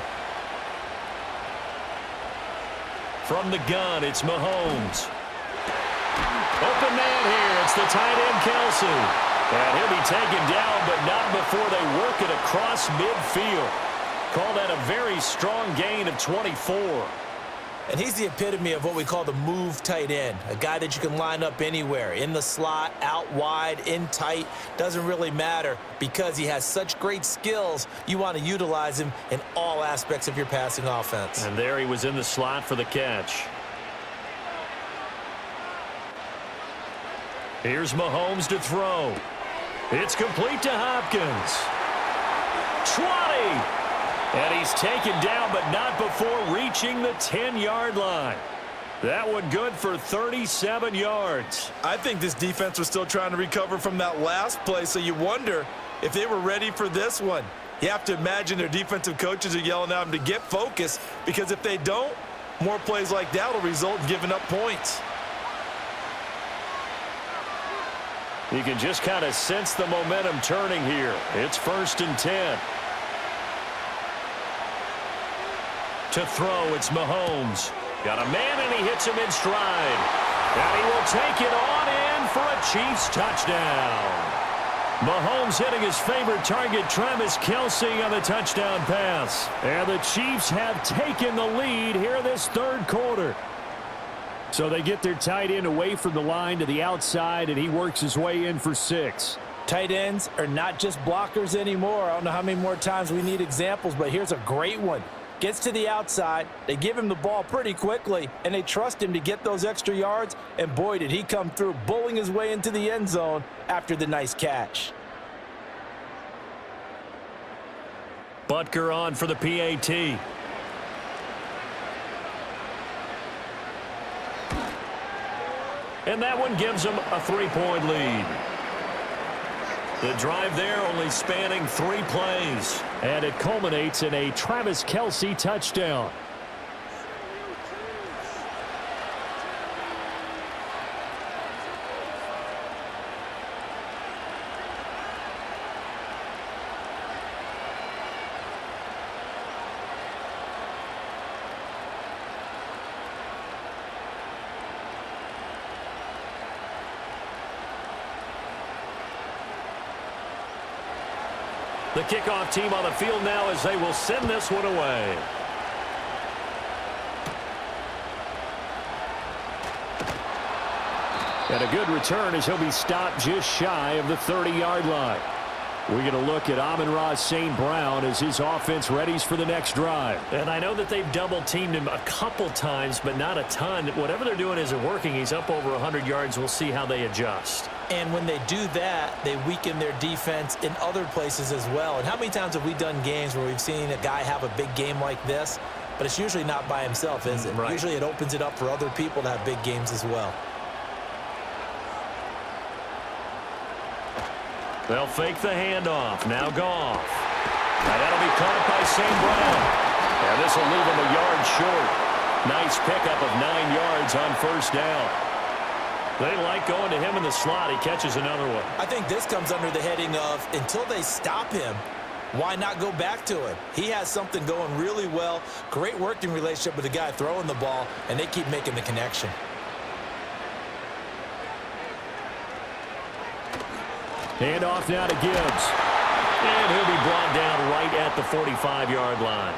From the gun, it's Mahomes. Open man here. It's the tight end, Kelsey. And he'll be taken down, but not before they work it across midfield. Call that a very strong gain of 24. And he's the epitome of what we call the move tight end. A guy that you can line up anywhere. In the slot, out wide, in tight. Doesn't really matter because he has such great skills. You want to utilize him in all aspects of your passing offense. And there he was in the slot for the catch. Here's Mahomes to throw. It's complete to Hopkins. 20. And he's taken down, but not before reaching the 10-yard line. That one good for 37 yards. I think this defense was still trying to recover from that last play, so you wonder if they were ready for this one. You have to imagine their defensive coaches are yelling at them to get focused, because if they don't, more plays like that will result in giving up points. You can just kind of sense the momentum turning here. It's 1st and 10. To throw, it's Mahomes. Got a man, and he hits him in stride. And he will take it on in for a Chiefs touchdown. Mahomes hitting his favorite target, Travis Kelce, on the touchdown pass. And the Chiefs have taken the lead here this 3rd quarter. So they get their tight end away from the line to the outside, and he works his way in for 6. Tight ends are not just blockers anymore. I don't know how many more times we need examples, but here's a great one. Gets to the outside, they give him the ball pretty quickly, and they trust him to get those extra yards, and boy, did he come through, bullying his way into the end zone after the nice catch. Butker on for the PAT. And that one gives them a 3-point lead. The drive there only spanning 3 plays. And it culminates in a Travis Kelce touchdown. The kickoff team on the field now as they will send this one away. And a good return as he'll be stopped just shy of the 30-yard line. We're going to look at Amon-Ra St. Brown as his offense readies for the next drive. And I know that they've double-teamed him a couple times, but not a ton. Whatever they're doing isn't working. He's up over 100 yards. We'll see how they adjust. And when they do that, they weaken their defense in other places as well. And how many times have we done games where we've seen a guy have a big game like this, but it's usually not by himself, is it? Right. Usually it opens it up for other people to have big games as well. They'll fake the handoff. Now Goff. Now that'll be caught by St. Brown. And this will leave him a yard short. Nice pickup of 9 yards on 1st down. They like going to him in the slot. He catches another one. I think this comes under the heading of until they stop him, why not go back to him? He has something going really well. Great working relationship with the guy throwing the ball, and they keep making the connection. Hand off now to Gibbs. And he'll be brought down right at the 45-yard line.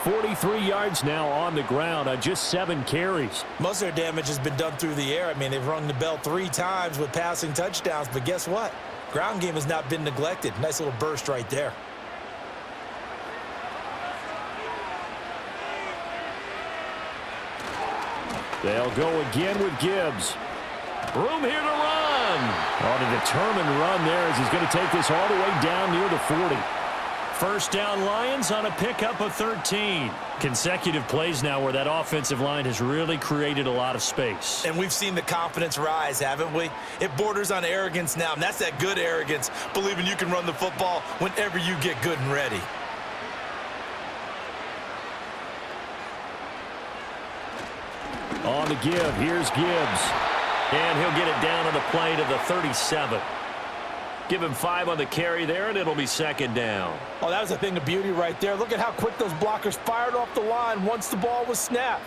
43 yards now on the ground on just 7 carries. Most of their damage has been done through the air. I mean, they've rung the bell 3 times with passing touchdowns, but guess what? Ground game has not been neglected. Nice little burst right there. They'll go again with Gibbs. Room here to run. On a determined run there as he's going to take this all the way down near the 40. 1st down Lions on a pickup of 13. Consecutive plays now where that offensive line has really created a lot of space. And we've seen the confidence rise, haven't we? It borders on arrogance now, and that's that good arrogance, believing you can run the football whenever you get good and ready. On the give, here's Gibbs. And he'll get it down on the play to the 37. Give him 5 on the carry there, and it'll be 2nd down. Oh, that was a thing of beauty right there. Look at how quick those blockers fired off the line once the ball was snapped.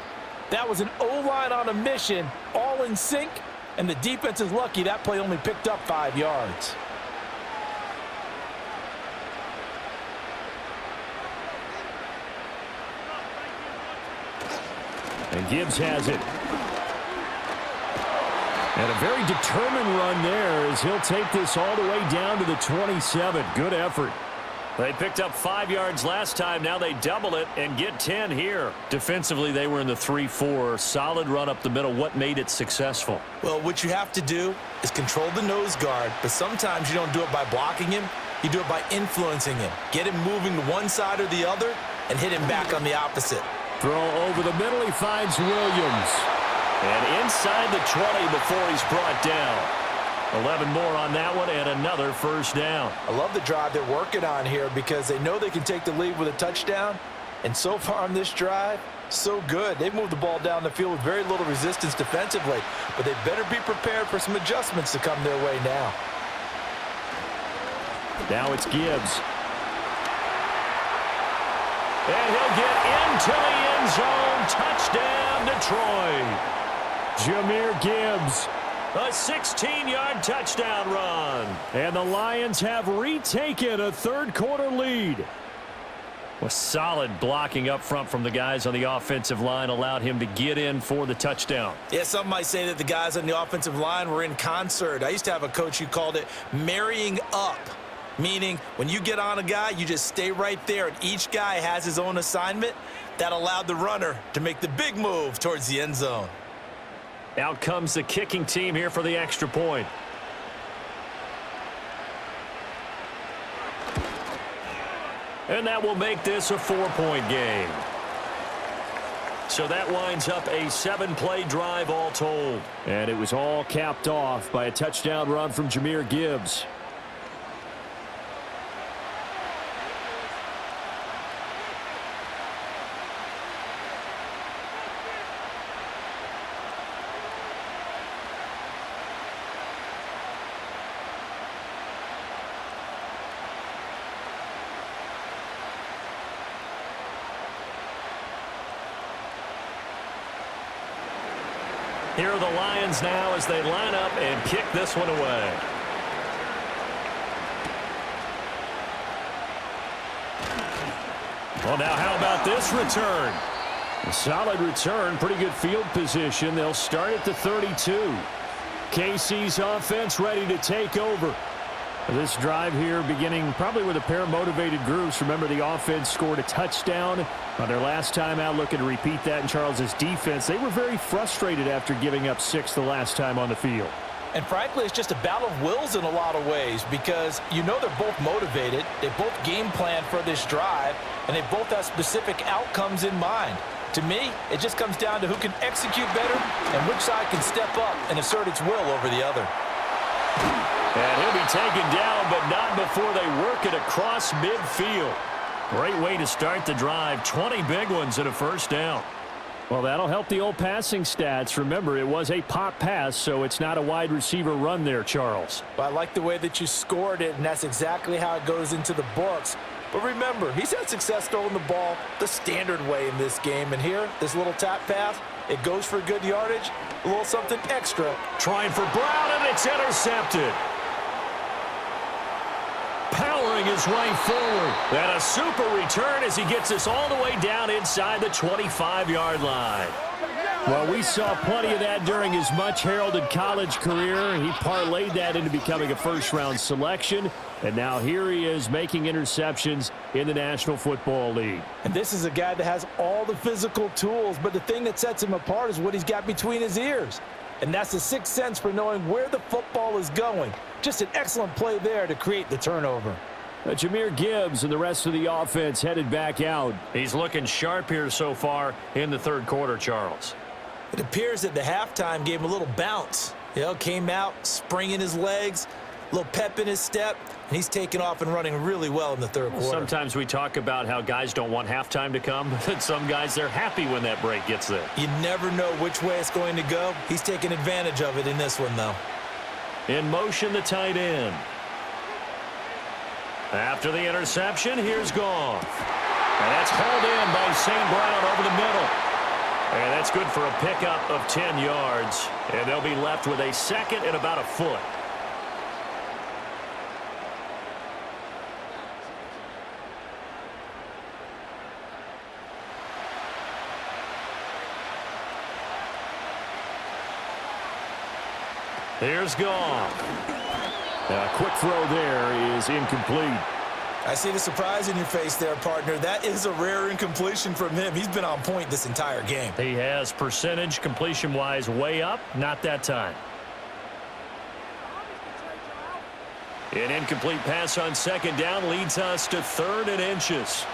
That was an O-line on a mission, all in sync, and the defense is lucky that play only picked up 5 yards. And Gibbs has it. And a very determined run there as he'll take this all the way down to the 27. Good effort. They picked up 5 yards last time. Now they double it and get 10 here. Defensively, they were in the 3-4. Solid run up the middle. What made it successful? Well, what you have to do is control the nose guard, but sometimes you don't do it by blocking him. You do it by influencing him. Get him moving to one side or the other and hit him back on the opposite. Throw over the middle. He finds Williams. And inside the 20 before he's brought down. 11 more on that one and another 1st down. I love the drive they're working on here because they know they can take the lead with a touchdown, And so far on this drive, so good. They've moved the ball down the field with very little resistance defensively, but they better be prepared for some adjustments to come their way now. Now it's Gibbs. And he'll get into the end zone. Touchdown, Detroit. Jahmyr Gibbs, a 16-yard touchdown run. And the Lions have retaken a third-quarter lead. Well, solid blocking up front from the guys on the offensive line allowed him to get in for the touchdown. Yeah, some might say that the guys on the offensive line were in concert. I used to have a coach who called it marrying up, meaning when you get on a guy, you just stay right there, and each guy has his own assignment. That allowed the runner to make the big move towards the end zone. Out comes the kicking team here for the extra point. And that will make this a 4-point game. So that winds up a 7-play drive all told. And it was all capped off by a touchdown run from Jahmyr Gibbs. Here are the Lions now as they line up and kick this one away. Well, now how about this return? A solid return, pretty good field position. They'll start at the 32. KC's offense ready to take over. This drive here beginning probably with a pair of motivated groups. Remember, the offense scored a touchdown on their last time out, looking to repeat that in Charles's defense. They were very frustrated after giving up 6 the last time on the field. And frankly, it's just a battle of wills in a lot of ways because you know they're both motivated. They both game plan for this drive, and they both have specific outcomes in mind. To me, it just comes down to who can execute better and which side can step up and assert its will over the other. And he'll be taken down, but not before they work it across midfield. Great way to start the drive. 20 big ones and a first down. Well, that'll help the old passing stats. Remember, it was a pop pass, so it's not a wide receiver run there, Charles. Well, I like the way that you scored it, and that's exactly how it goes into the books. But remember, he's had success throwing the ball the standard way in this game. And here, this little tap pass, it goes for good yardage, a little something extra. Trying for Brown, and it's intercepted. Powering his way forward. And a super return as he gets us all the way down inside the 25-yard line. Well, we saw plenty of that during his much-heralded college career. He parlayed that into becoming a first-round selection. And now here he is making interceptions in the National Football League. And this is a guy that has all the physical tools, but the thing that sets him apart is what he's got between his ears. And that's the sixth sense for knowing where the football is going. Just an excellent play there to create the turnover. Jahmyr Gibbs and the rest of the offense headed back out. He's looking sharp here so far in the third quarter, Charles. It appears that the halftime gave him a little bounce. You know, came out, spring in his legs, a little pep in his step, and he's taken off and running really well in the third quarter. Sometimes we talk about how guys don't want halftime to come, but some guys, they're happy when that break gets there. You never know which way it's going to go. He's taking advantage of it in this one, though. In motion, the tight end. After the interception, here's Goff. And that's hauled in by St. Brown over the middle. And that's good for a pickup of 10 yards. And they'll be left with a second and about a foot. Here's Goff. A quick throw there is incomplete. I see the surprise in your face there, partner. That is a rare incompletion from him. He's been on point this entire game. He has percentage completion-wise way up, not that time. An incomplete pass on second down leads us to 3rd and inches.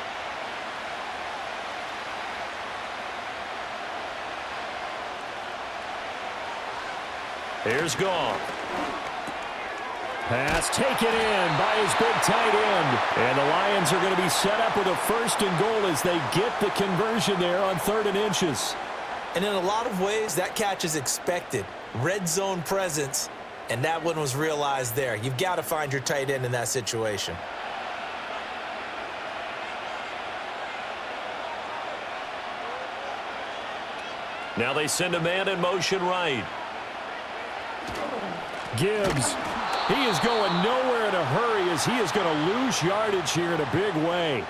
Here's Goff. Pass taken in by his big tight end. And the Lions are going to be set up with a 1st and goal as they get the conversion there on 3rd and inches. And in a lot of ways, that catch is expected. Red zone presence, and that one was realized there. You've got to find your tight end in that situation. Now they send a man in motion right. Gibbs, he is going nowhere in a hurry as he is going to lose yardage here in a big way.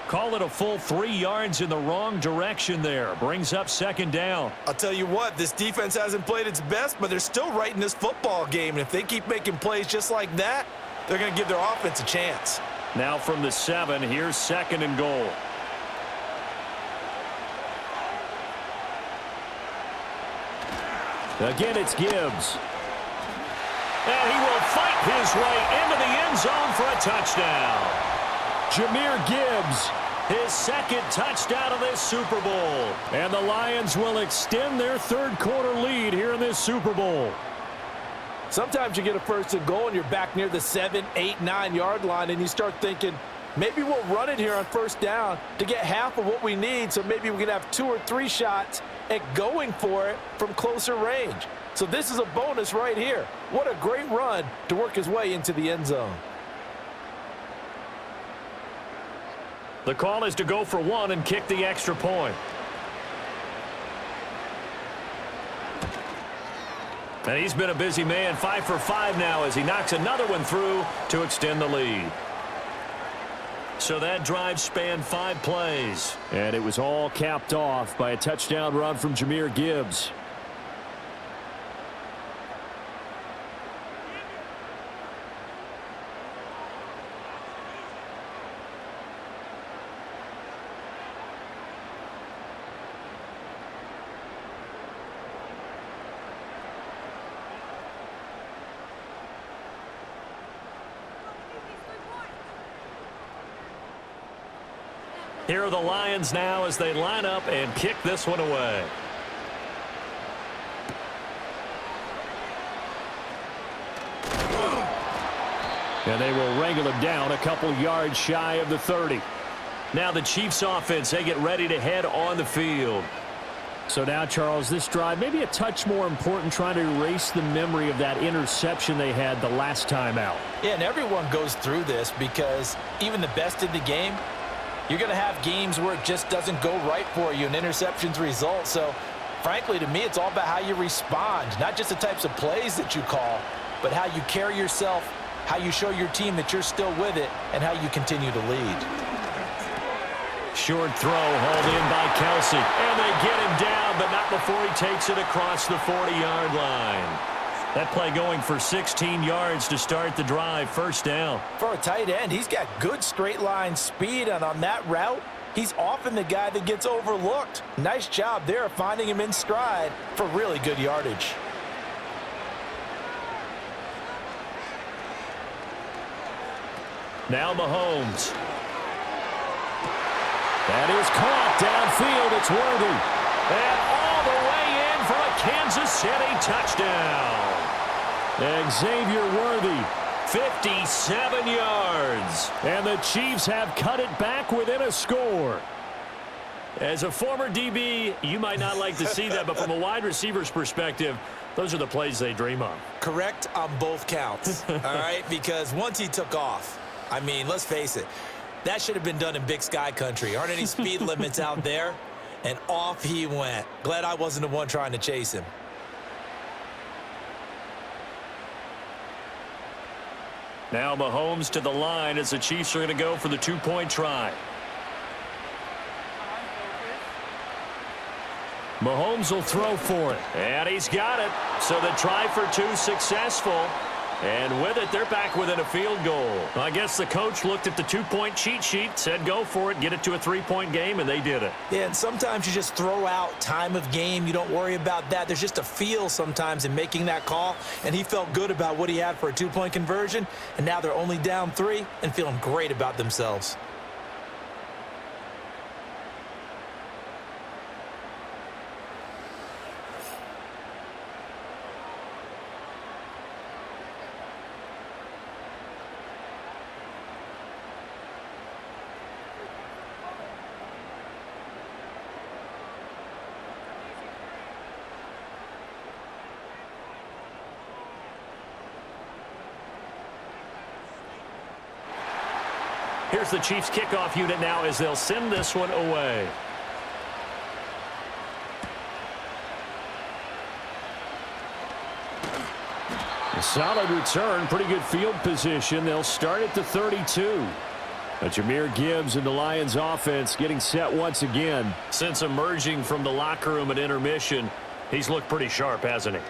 Call it a full 3 yards in the wrong direction there. Brings up 2nd down. I'll tell you what, this defense hasn't played its best, but they're still right in this football game. And if they keep making plays just like that, they're going to give their offense a chance. Now from the 7, here's 2nd and goal. Again, it's Gibbs. And he will fight his way into the end zone for a touchdown. Jahmyr Gibbs, his 2nd touchdown of this Super Bowl. And the Lions will extend their 3rd quarter lead here in this Super Bowl. Sometimes you get a 1st and goal and you're back near the 7, 8, 9 yard line and you start thinking, maybe we'll run it here on 1st down to get half of what we need, so maybe we can have 2 or 3 shots at going for it from closer range. So this is a bonus right here. What a great run to work his way into the end zone. The call is to go for 1 and kick the extra point. And he's been a busy man, 5 for 5 now as he knocks another one through to extend the lead. So that drive spanned 5 plays. And it was all capped off by a touchdown run from Jahmyr Gibbs. Here are the Lions now as they line up and kick this one away. And they will wrangle him down a couple yards shy of the 30. Now the Chiefs offense, they get ready to head on the field. So now, Charles, this drive maybe a touch more important, trying to erase the memory of that interception they had the last time out. Yeah, and everyone goes through this because even the best in the game, you're going to have games where it just doesn't go right for you and interceptions result. So, frankly, to me, it's all about how you respond, not just the types of plays that you call, but how you carry yourself, how you show your team that you're still with it, and how you continue to lead. Short throw hauled in by Kelsey. And they get him down, but not before he takes it across the 40-yard line. That play going for 16 yards to start the drive, 1st down. For a tight end, he's got good straight line speed, and on that route, he's often the guy that gets overlooked. Nice job there of finding him in stride for really good yardage. Now Mahomes. That is caught downfield. It's Worthy. And all the way in for a Kansas City touchdown. Xavier Worthy, 57 yards. And the Chiefs have cut it back within a score. As a former DB, you might not like to see that, but from a wide receiver's perspective, those are the plays they dream of. Correct on both counts, all right? Because once he took off, I mean, let's face it, that should have been done in Big Sky country. Aren't any speed limits out there? And off he went. Glad I wasn't the one trying to chase him. Now Mahomes to the line as the Chiefs are going to go for the 2-point try. Mahomes will throw for it. And he's got it. So the try for 2 successful. And with it, they're back within a field goal. I guess the coach looked at the 2-point cheat sheet, said go for it, get it to a 3-point game, and they did it. Yeah, and sometimes you just throw out time of game. You don't worry about that. There's just a feel sometimes in making that call, and he felt good about what he had for a 2-point conversion, and now they're only down 3 and feeling great about themselves. Here's the Chiefs kickoff unit now as they'll send this one away. A solid return, pretty good field position. They'll start at the 32. Jahmyr Gibbs and the Lions offense getting set once again. Since emerging from the locker room at intermission, he's looked pretty sharp, hasn't he?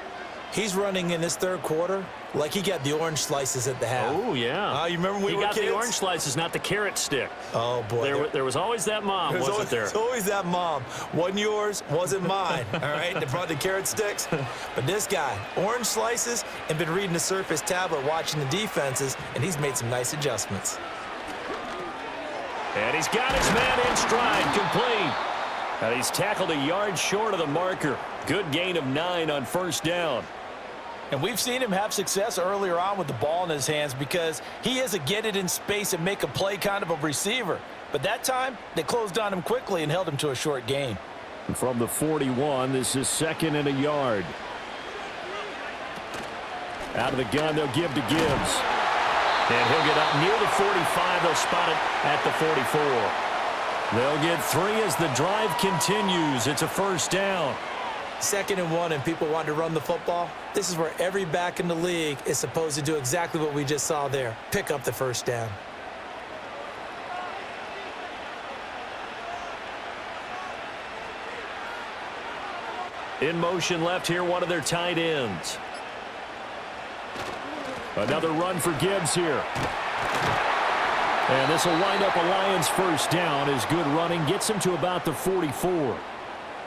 He's running in this third quarter like he got the orange slices at the half. Oh, yeah. You remember when we were kids? He got the orange slices, not the carrot stick. Oh, boy. There was always that mom, wasn't there? There's always that mom. Wasn't yours, wasn't mine, all right? They brought the carrot sticks. But this guy, orange slices, and been reading the Surface tablet, watching the defenses, and he's made some nice adjustments. And he's got his man in stride, complete. And he's tackled a yard short of the marker. Good gain of 9 on first down. And we've seen him have success earlier on with the ball in his hands because he is a get it in space and make a play kind of a receiver. But that time, they closed on him quickly and held him to a short gain. And from the 41, this is 2nd and a yard. Out of the gun, they'll give to Gibbs. And he'll get up near the 45. They'll spot it at the 44. They'll get 3 as the drive continues. It's a first down. 2nd and 1, and people want to run the football. This is where every back in the league is supposed to do exactly what we just saw there. Pick up the first down. In motion left here, one of their tight ends. Another run for Gibbs here. And this will wind up a Lions first down as good running gets him to about the 44.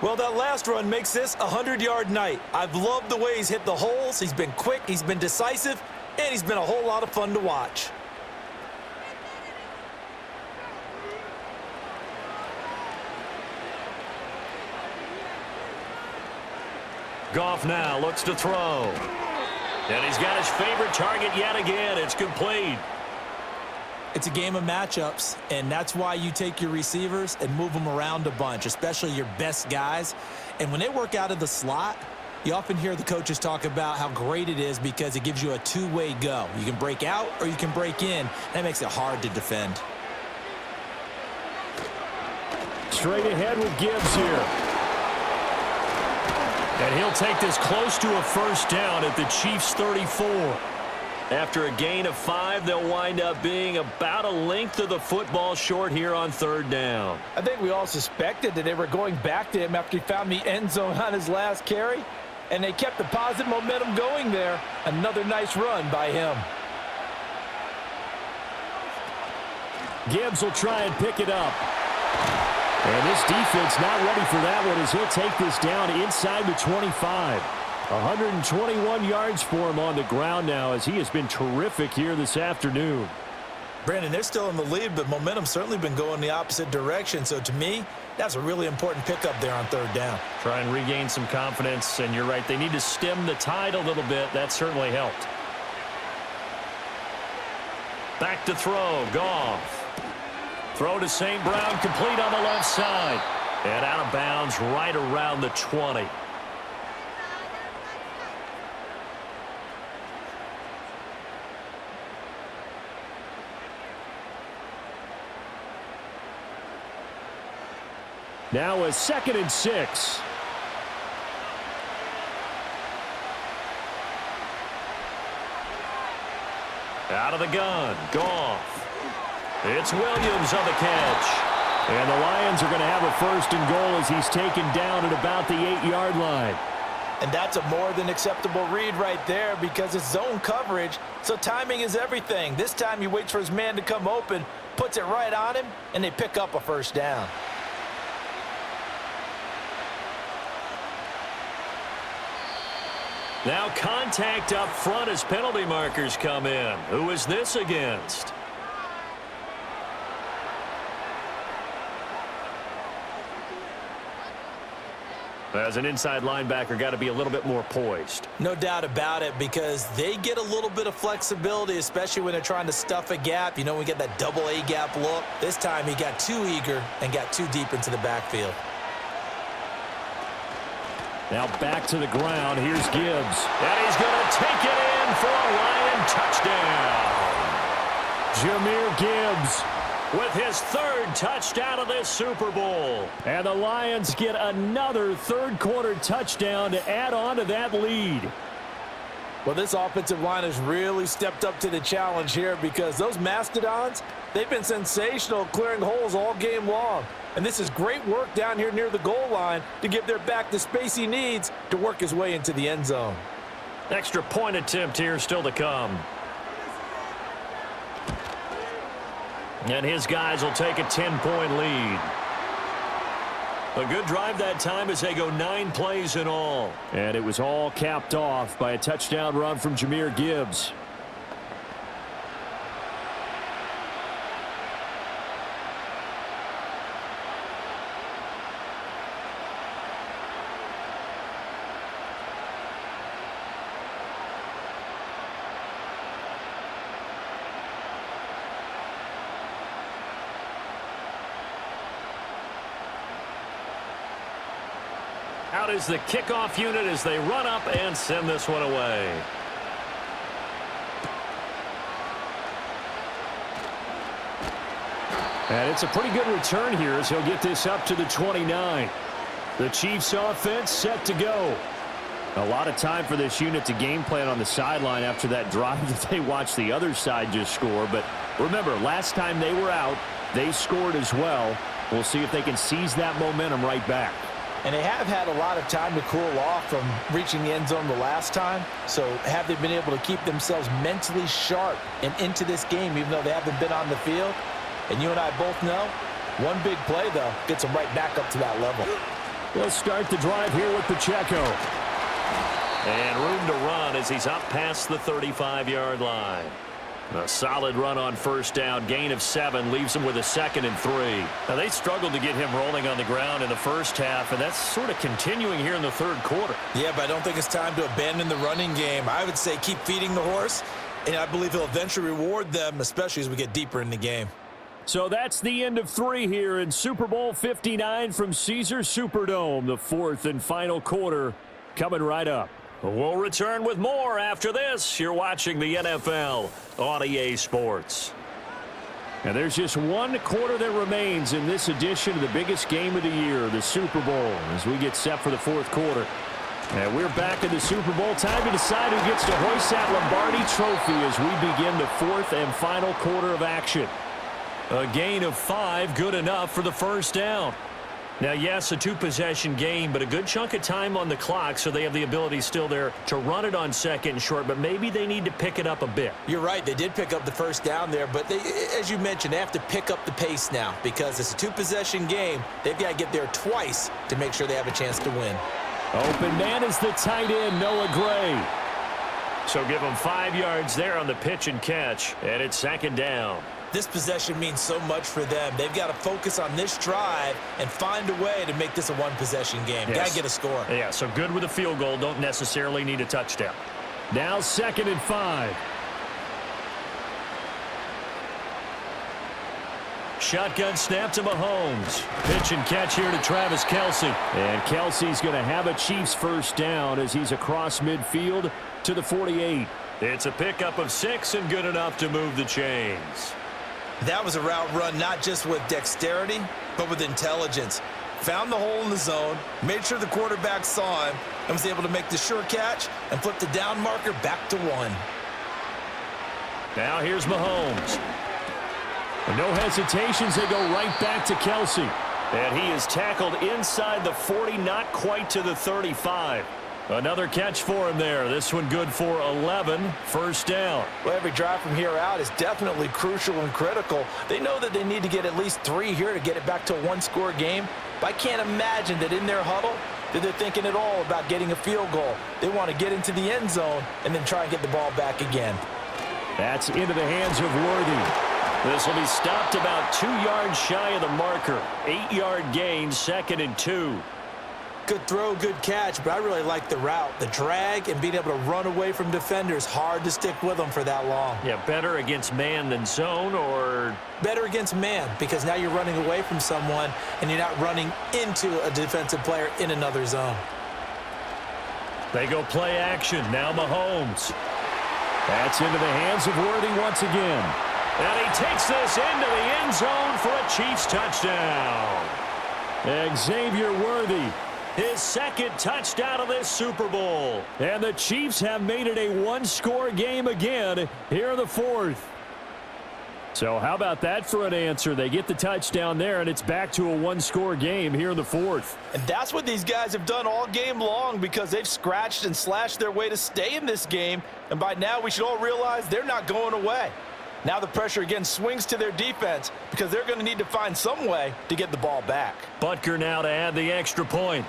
Well, that last run makes this a 100-yard night. I've loved the way he's hit the holes. He's been quick, he's been decisive, and he's been a whole lot of fun to watch. Goff now looks to throw. And he's got his favorite target yet again. It's complete. It's a game of matchups, and that's why you take your receivers and move them around a bunch, especially your best guys. And when they work out of the slot, you often hear the coaches talk about how great it is because it gives you a two-way go. You can break out or you can break in. That makes it hard to defend. Straight ahead with Gibbs here. And he'll take this close to a first down at the Chiefs' 34. After a gain of 5, they'll wind up being about a length of the football short here on third down. I think we all suspected that they were going back to him after he found the end zone on his last carry, and they kept the positive momentum going there. Another nice run by him. Gibbs will try and pick it up. And this defense not ready for that one as he'll take this down inside the 25. 121 yards for him on the ground now as he has been terrific here this afternoon. Brandon, they're still in the lead, but momentum's certainly been going the opposite direction. So to me, that's a really important pickup there on third down. Try and regain some confidence, and you're right, they need to stem the tide a little bit. That certainly helped. Back to throw, Goff. Throw to St. Brown, complete on the left side. And out of bounds right around the 20. Now a 2nd and 6. Out of the gun, Goff. It's Williams on the catch. And the Lions are going to have a 1st and goal as he's taken down at about the 8-yard line. And that's a more than acceptable read right there because it's zone coverage, so timing is everything. This time he waits for his man to come open, puts it right on him, and they pick up a first down. Now contact up front as penalty markers come in. Who is this against? As an inside linebacker, got to be a little bit more poised. No doubt about it, because they get a little bit of flexibility, especially when they're trying to stuff a gap. You know, we get that double A gap look. This time he got too eager and got too deep into the backfield. Now back to the ground. Here's Gibbs. And he's going to take it in for a Lion touchdown. Jahmyr Gibbs with his third touchdown of this Super Bowl. And the Lions get another third-quarter touchdown to add on to that lead. Well, this offensive line has really stepped up to the challenge here because those Mastodons, they've been sensational clearing holes all game long. And this is great work down here near the goal line to give their back the space he needs to work his way into the end zone. Extra point attempt here still to come. And his guys will take a 10-point lead. A good drive that time as they go 9 plays in all. And it was all capped off by a touchdown run from Jahmyr Gibbs. Out is the kickoff unit as they run up and send this one away. And it's a pretty good return here as he'll get this up to the 29. The Chiefs offense set to go. A lot of time for this unit to game plan on the sideline after that drive that they watched the other side just score. But remember, last time they were out, they scored as well. We'll see if they can seize that momentum right back. And they have had a lot of time to cool off from reaching the end zone the last time. So have they been able to keep themselves mentally sharp and into this game even though they haven't been on the field? And you and I both know, one big play, though, gets them right back up to that level. They'll start the drive here with Pacheco. And room to run as he's up past the 35-yard line. A solid run on first down. Gain of 7 leaves him with a 2nd and 3. Now, they struggled to get him rolling on the ground in the first half, and that's sort of continuing here in the third quarter. Yeah, but I don't think it's time to abandon the running game. I would say keep feeding the horse, and I believe he'll eventually reward them, especially as we get deeper in the game. So that's the end of 3 here in Super Bowl 59 from Caesars Superdome. The 4th and final quarter coming right up. We'll return with more after this. You're watching the NFL on EA Sports. And there's just 1 quarter that remains in this edition of the biggest game of the year, the Super Bowl, as we get set for the 4th quarter. And we're back in the Super Bowl. Time to decide who gets to hoist that Lombardi trophy as we begin the 4th and final quarter of action. A gain of 5, good enough for the first down. Now, yes, a 2-possession game, but a good chunk of time on the clock, so they have the ability still there to run it on 2nd and short, but maybe they need to pick it up a bit. You're right. They did pick up the first down there, but they, as you mentioned, they have to pick up the pace now because it's a 2-possession game. They've got to get there twice to make sure they have a chance to win. Open man is the tight end, Noah Gray. So give them 5 yards there on the pitch and catch, and it's 2nd down. This possession means so much for them. They've got to focus on this drive and find a way to make this a 1-possession game. Yes. Got to get a score. Yeah, so good with a field goal. Don't necessarily need a touchdown. Now 2nd and 5. Shotgun snap to Mahomes. Pitch and catch here to Travis Kelce. And Kelce's going to have a Chiefs first down as he's across midfield to the 48. It's a pickup of 6 and good enough to move the chains. That was a route run not just with dexterity, but with intelligence. Found the hole in the zone, made sure the quarterback saw him, and was able to make the sure catch and flip the down marker back to 1. Now here's Mahomes. No hesitations, they go right back to Kelce. And he is tackled inside the 40, not quite to the 35. Another catch for him there. This one good for 11. First down. Well, every drive from here out is definitely crucial and critical. They know that they need to get at least 3 here to get it back to a 1-score game. But I can't imagine that in their huddle that they're thinking at all about getting a field goal. They want to get into the end zone and then try and get the ball back again. That's into the hands of Worthy. This will be stopped about 2 yards shy of the marker. 8-yard gain, 2nd and 2. Good throw, good catch, but I really like the route. The drag and being able to run away from defenders, hard to stick with them for that long. Yeah, better against man than zone, or? Better against man, because now you're running away from someone and you're not running into a defensive player in another zone. They go play action. Now Mahomes. That's into the hands of Worthy once again. And he takes this into the end zone for a Chiefs touchdown. Xavier Worthy, his second touchdown of this Super Bowl. And the Chiefs have made it a one-score game again here in the fourth. So how about that for an answer? They get the touchdown there, and it's back to a one-score game here in the fourth. And that's what these guys have done all game long because they've scratched and slashed their way to stay in this game. And by now, we should all realize they're not going away. Now the pressure again swings to their defense because they're going to need to find some way to get the ball back. Butker now to add the extra point.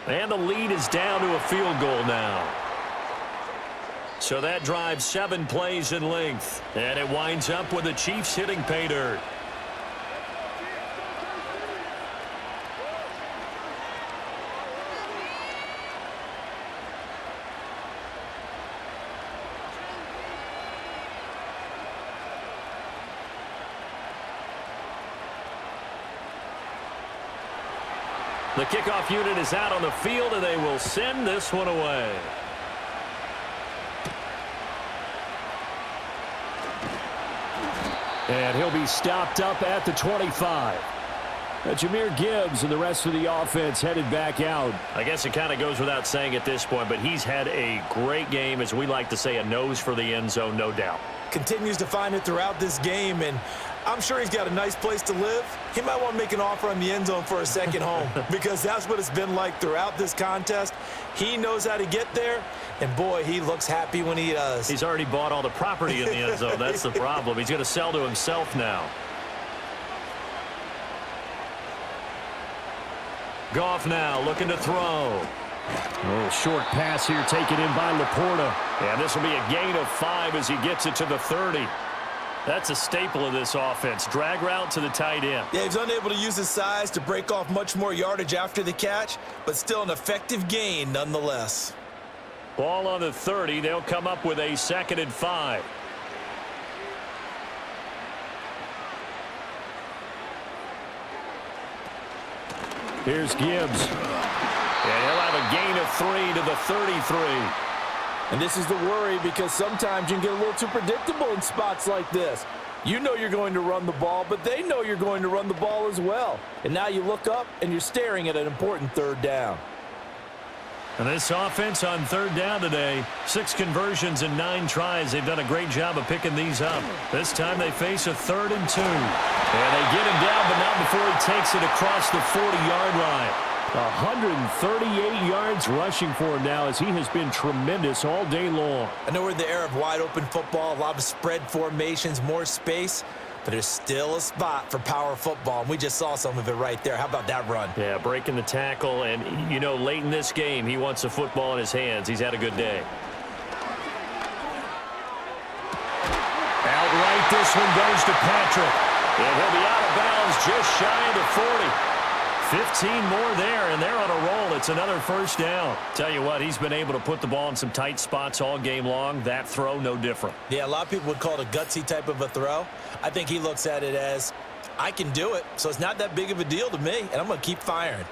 And the lead is down to a field goal now. So that drives 7 plays in length. And it winds up with the Chiefs hitting pay dirt. The kickoff unit is out on the field, and they will send this one away. And he'll be stopped up at the 25. Jahmyr Gibbs and the rest of the offense headed back out. I guess it kind of goes without saying at this point, but he's had a great game, as we like to say, a nose for the end zone, no doubt. Continues to find it throughout this game, and I'm sure he's got a nice place to live. He might want to make an offer on the end zone for a second home because that's what it's been like throughout this contest. He knows how to get there, and boy, he looks happy when he does. He's already bought all the property in the end zone. That's the problem. He's going to sell to himself now. Goff now looking to throw. A little short pass here taken in by Laporta. And this will be a gain of 5 as he gets it to the 30. That's a staple of this offense. Drag route to the tight end. Yeah, he's unable to use his size to break off much more yardage after the catch, but still an effective gain nonetheless. Ball on the 30. They'll come up with a 2nd and 5. Here's Gibbs. And he'll have a gain of 3 to the 33. And this is the worry because sometimes you can get a little too predictable in spots like this. You know you're going to run the ball, but they know you're going to run the ball as well. And now you look up and you're staring at an important 3rd down. And this offense on 3rd down today, 6 conversions and 9 tries. They've done a great job of picking these up. This time they face a 3rd and 2. And they get him down, but not before he takes it across the 40-yard line. 138 yards rushing for him now as he has been tremendous all day long. I know we're in the era of wide-open football, a lot of spread formations, more space, but there's still a spot for power football, and we just saw some of it right there. How about that run? Yeah, breaking the tackle, and, you know, late in this game, he wants the football in his hands. He's had a good day. Outright, this one goes to Patrick. And he'll be out of bounds just shy of the 40. 15 more there, and they're on a roll. It's another 1st down. Tell you what, he's been able to put the ball in some tight spots all game long. That throw, no different. Yeah, a lot of people would call it a gutsy type of a throw. I think he looks at it as, I can do it, so it's not that big of a deal to me, and I'm going to keep firing.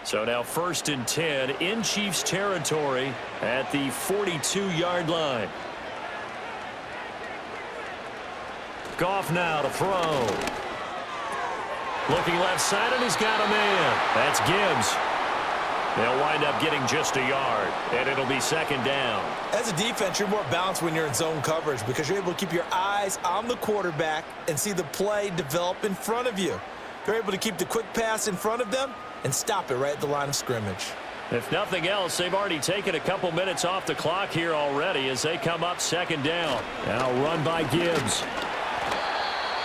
So now 1st and 10 in Chiefs territory at the 42-yard line. Goff now to throw. Looking left side, and he's got a man. That's Gibbs. They'll wind up getting just a yard, and it'll be 2nd down. As a defense, you're more balanced when you're in zone coverage because you're able to keep your eyes on the quarterback and see the play develop in front of you. You're able to keep the quick pass in front of them and stop it right at the line of scrimmage. If nothing else, they've already taken a couple minutes off the clock here already as they come up 2nd down. Now run by Gibbs.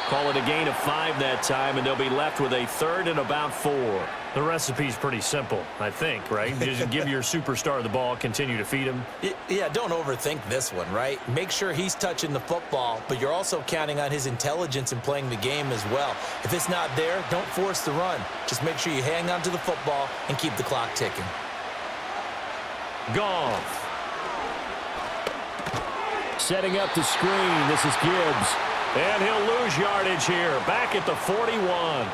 Call it a gain of 5 that time, and they'll be left with a 3rd and about 4. The recipe's pretty simple, I think, right? Just give your superstar the ball, continue to feed him. Yeah, don't overthink this one, right? Make sure he's touching the football, but you're also counting on his intelligence in playing the game as well. If it's not there, don't force the run. Just make sure you hang on to the football and keep the clock ticking. Goff. Setting up the screen. This is Gibbs. And he'll lose yardage here. Back at the 41.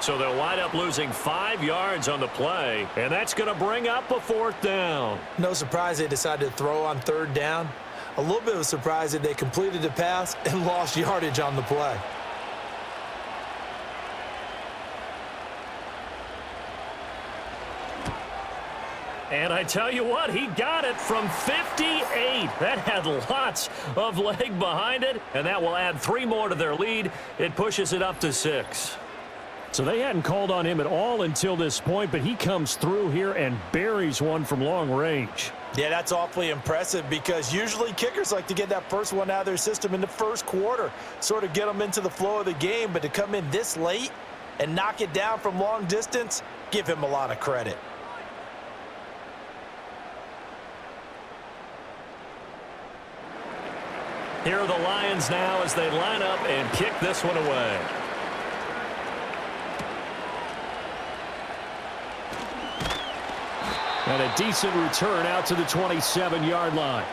So they'll wind up losing 5 yards on the play, and that's going to bring up a 4th down. No surprise they decided to throw on 3rd down. A little bit of a surprise that they completed the pass and lost yardage on the play. And I tell you what, he got it from 58. That had lots of leg behind it, and that will add 3 more to their lead. It pushes it up to 6. So they hadn't called on him at all until this point, but he comes through here and buries one from long range. Yeah, that's awfully impressive because usually kickers like to get that first one out of their system in the first quarter, sort of get them into the flow of the game, but to come in this late and knock it down from long distance, give him a lot of credit. Here are the Lions now as they line up and kick this one away. And a decent return out to the 27-yard line.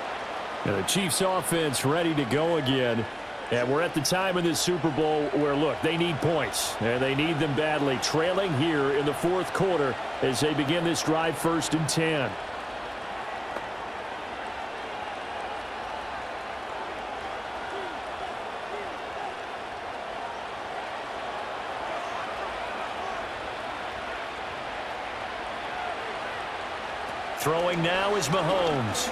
And the Chiefs offense ready to go again. And we're at the time in this Super Bowl where, look, they need points. And they need them badly. Trailing here in the 4th quarter as they begin this drive 1st and 10. Throwing now is Mahomes.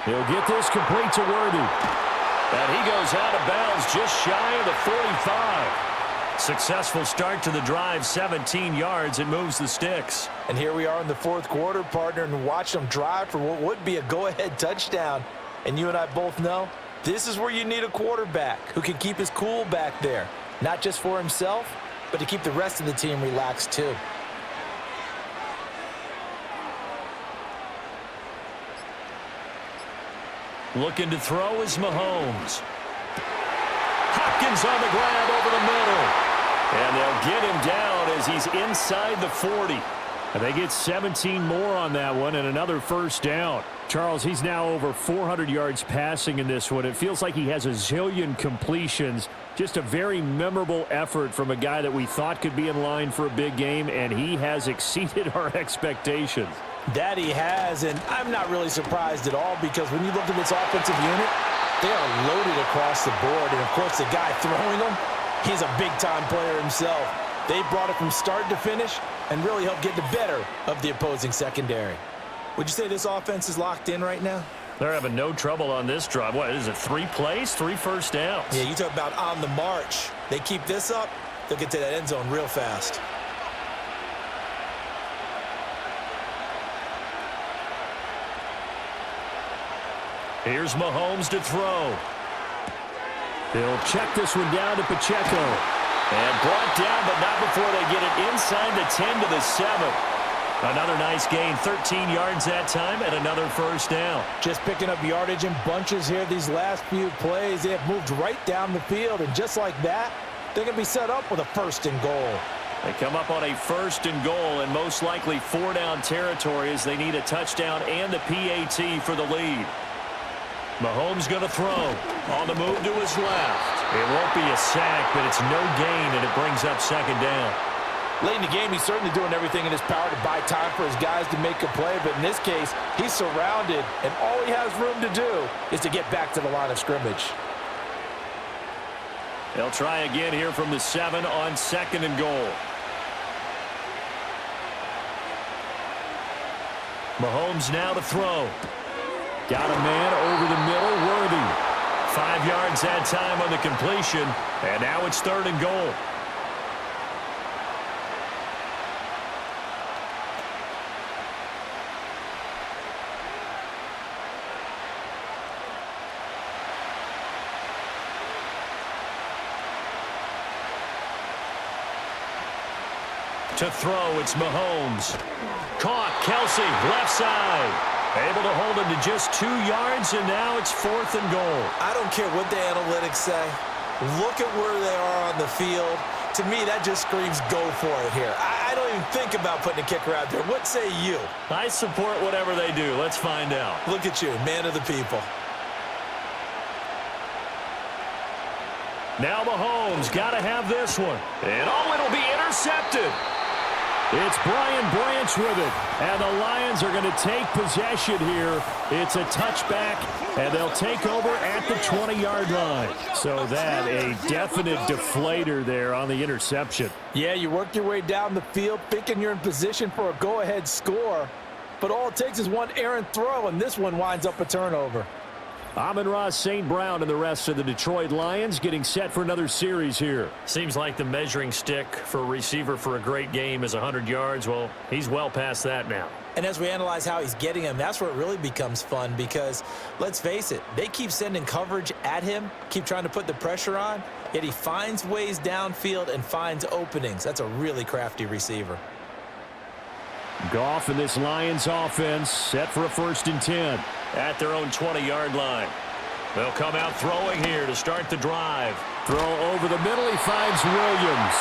He'll get this complete to Worthy. And he goes out of bounds just shy of the 45. Successful start to the drive, 17 yards. It moves the sticks. And here we are in the 4th quarter, partner, and watch them drive for what would be a go-ahead touchdown. And you and I both know this is where you need a quarterback who can keep his cool back there. Not just for himself, but to keep the rest of the team relaxed too. Looking to throw is Mahomes. Hopkins on the ground over the middle. And they'll get him down as he's inside the 40. And they get 17 more on that one and another 1st down. Charles, he's now over 400 yards passing in this one. It feels like he has a zillion completions. Just a very memorable effort from a guy that we thought could be in line for a big game, and he has exceeded our expectations. That he has, and I'm not really surprised at all because when you look at this offensive unit, they are loaded across the board. And, of course, the guy throwing them, he's a big-time player himself. They brought it from start to finish and really helped get the better of the opposing secondary. Would you say this offense is locked in right now? They're having no trouble on this drive. What is it, 3 plays, 3 first downs? Yeah, you talk about on the march. They keep this up, they'll get to that end zone real fast. Here's Mahomes to throw. He'll check this one down to Pacheco. And brought down, but not before they get it inside the 10 to the 7. Another nice gain, 13 yards that time, and another 1st down. Just picking up yardage in bunches here these last few plays. They have moved right down the field, and just like that, they're going to be set up with a 1st and goal. They come up on a 1st and goal, and most likely 4-down territory as they need a touchdown and the PAT for the lead. Mahomes going to throw. On the move to his left. It won't be a sack, but it's no gain, and it brings up 2nd down. Late in the game, he's certainly doing everything in his power to buy time for his guys to make a play, but in this case, he's surrounded, and all he has room to do is to get back to the line of scrimmage. They'll try again here from the 7 on 2nd and goal. Mahomes now to throw. Got a man over the middle, Worthy. 5 yards that time on the completion, and now it's 3rd and goal. To throw, it's Mahomes. Caught, Kelsey, left side. Able to hold him to just 2 yards, and now it's 4th and goal. I don't care what the analytics say. Look at where they are on the field. To me, that just screams go for it here. I don't even think about putting a kicker out there. What say you? I support whatever they do. Let's find out. Look at you, man of the people. Now Mahomes got to have this one. And it'll be intercepted. It's Brian Branch with it. And the Lions are going to take possession here. It's a touchback, and they'll take over at the 20-yard line. So that a definite deflator there on the interception. Yeah, you work your way down the field thinking you're in position for a go-ahead score. But all it takes is one errant throw, and this one winds up a turnover. Amon-Ra St. Brown and the rest of the Detroit Lions getting set for another series here. Seems like the measuring stick for a receiver for a great game is 100 yards. Well, he's well past that now. And as we analyze how he's getting him, that's where it really becomes fun because, let's face it, they keep sending coverage at him, keep trying to put the pressure on, yet he finds ways downfield and finds openings. That's a really crafty receiver. Goff and this Lions offense set for a 1st and 10. At their own 20-yard line. They'll come out throwing here to start the drive. Throw over the middle. He finds Williams.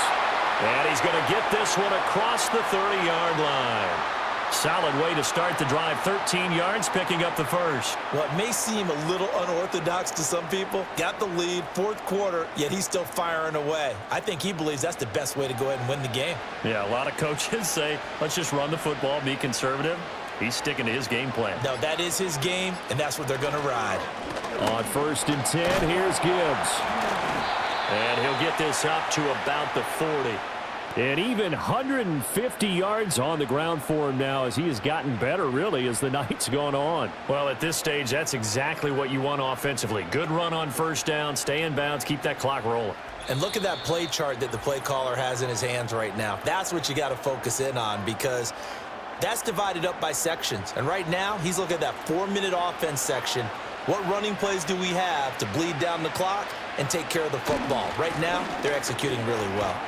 And he's going to get this one across the 30-yard line. Solid way to start the drive. 13 yards, picking up the first. What may seem a little unorthodox to some people, got the lead, 4th quarter, yet he's still firing away. I think he believes that's the best way to go ahead and win the game. Yeah, a lot of coaches say, let's just run the football, be conservative. He's sticking to his game plan. No, that is his game, and that's what they're going to ride. On 1st and 10, here's Gibbs. And he'll get this up to about the 40. And even 150 yards on the ground for him now as he has gotten better, really, as the night's gone on. Well, at this stage, that's exactly what you want offensively. Good run on 1st down, stay in bounds, keep that clock rolling. And look at that play chart that the play caller has in his hands right now. That's what you got to focus in on because that's divided up by sections. And right now, he's looking at that 4-minute offense section. What running plays do we have to bleed down the clock and take care of the football? Right now, they're executing really well.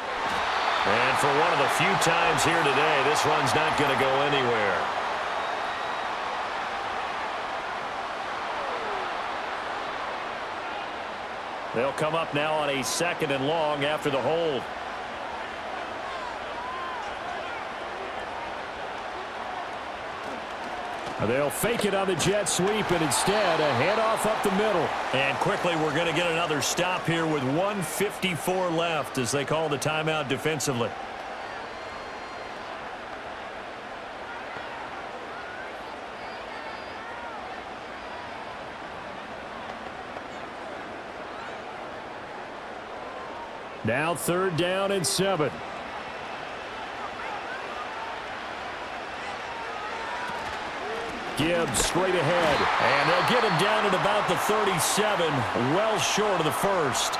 And for one of the few times here today, this run's not going to go anywhere. They'll come up now on a 2nd and long after the hold. They'll fake it on the jet sweep, and instead a handoff up the middle. And quickly we're going to get another stop here with 1:54 left as they call the timeout defensively. Now 3rd down and 7. Gibbs straight ahead. And they'll get him down at about the 37, well short of the first.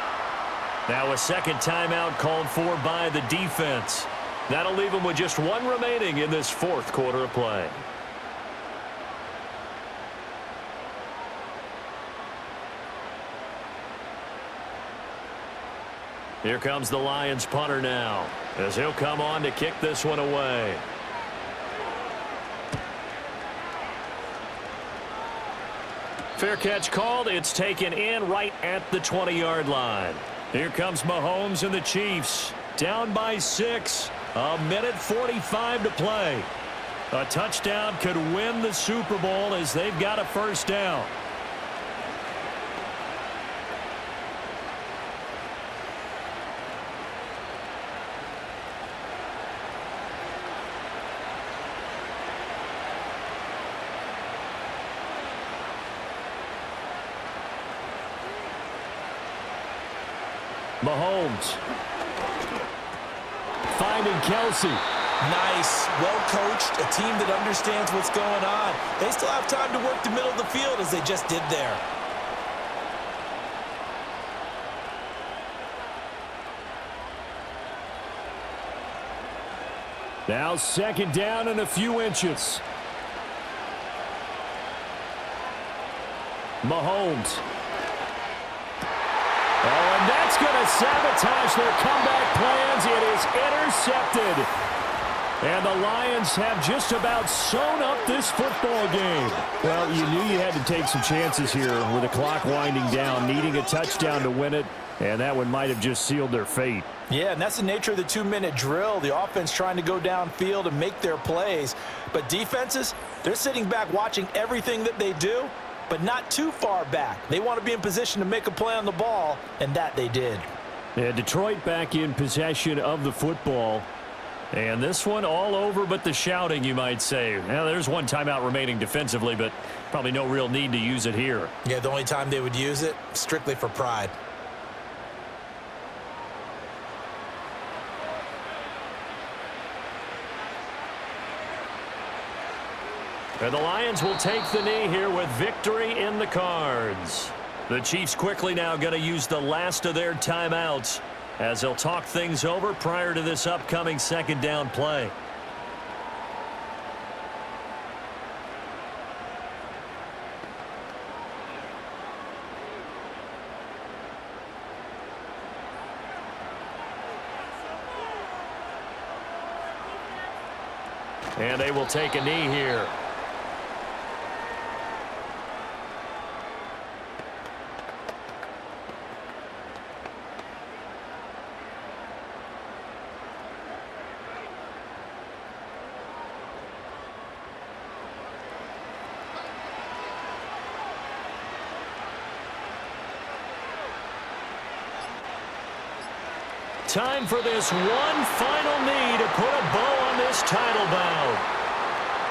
Now a 2nd timeout called for by the defense. That'll leave him with just 1 remaining in this 4th quarter of play. Here comes the Lions punter now as he'll come on to kick this one away. Fair catch called. It's taken in right at the 20-yard line. Here comes Mahomes and the Chiefs. Down by 6. 1:45 to play. A touchdown could win the Super Bowl as they've got a 1st down. Mahomes. Finding Kelsey. Nice, well-coached, a team that understands what's going on. They still have time to work the middle of the field as they just did there. Now 2nd down and a few inches. Mahomes. Oh, and that's going to sabotage their comeback plans. It is intercepted. And the Lions have just about sewn up this football game. Well, you knew you had to take some chances here with the clock winding down, needing a touchdown to win it, and that one might have just sealed their fate. Yeah, and that's the nature of the 2-minute drill. The offense trying to go downfield and make their plays. But defenses, they're sitting back watching everything that they do, but not too far back. They want to be in position to make a play on the ball, and that they did. Yeah, Detroit back in possession of the football. And this one all over but the shouting, you might say. Now, there's one timeout remaining defensively, but probably no real need to use it here. Yeah, the only time they would use it, strictly for pride. And the Lions will take the knee here with victory in the cards. The Chiefs quickly now going to use the last of their timeouts as they'll talk things over prior to this upcoming second down play. And they will take a knee here. Time for this one final knee to put a bow on this title bout.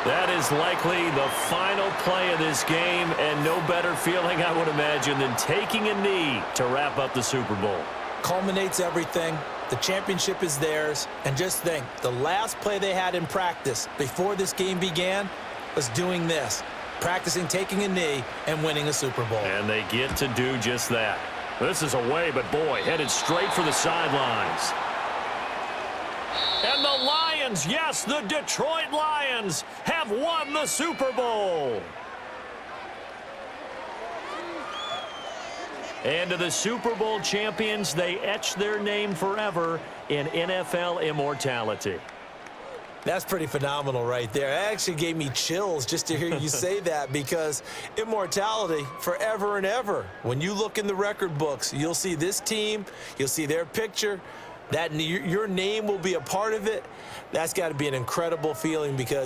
That is likely the final play of this game, and no better feeling, I would imagine, than taking a knee to wrap up the Super Bowl. Culminates everything. The championship is theirs. And just think, the last play they had in practice before this game began was doing this, practicing taking a knee and winning a Super Bowl. And they get to do just that. This is away, but boy, headed straight for the sidelines. And the Lions, yes, the Detroit Lions have won the Super Bowl. And to the Super Bowl champions, they etch their name forever in NFL immortality. That's pretty phenomenal right there. It actually gave me chills just to hear you say that, because immortality forever and ever. When you look in the record books, you'll see this team, you'll see their picture, that your name will be a part of it. That's got to be an incredible feeling, because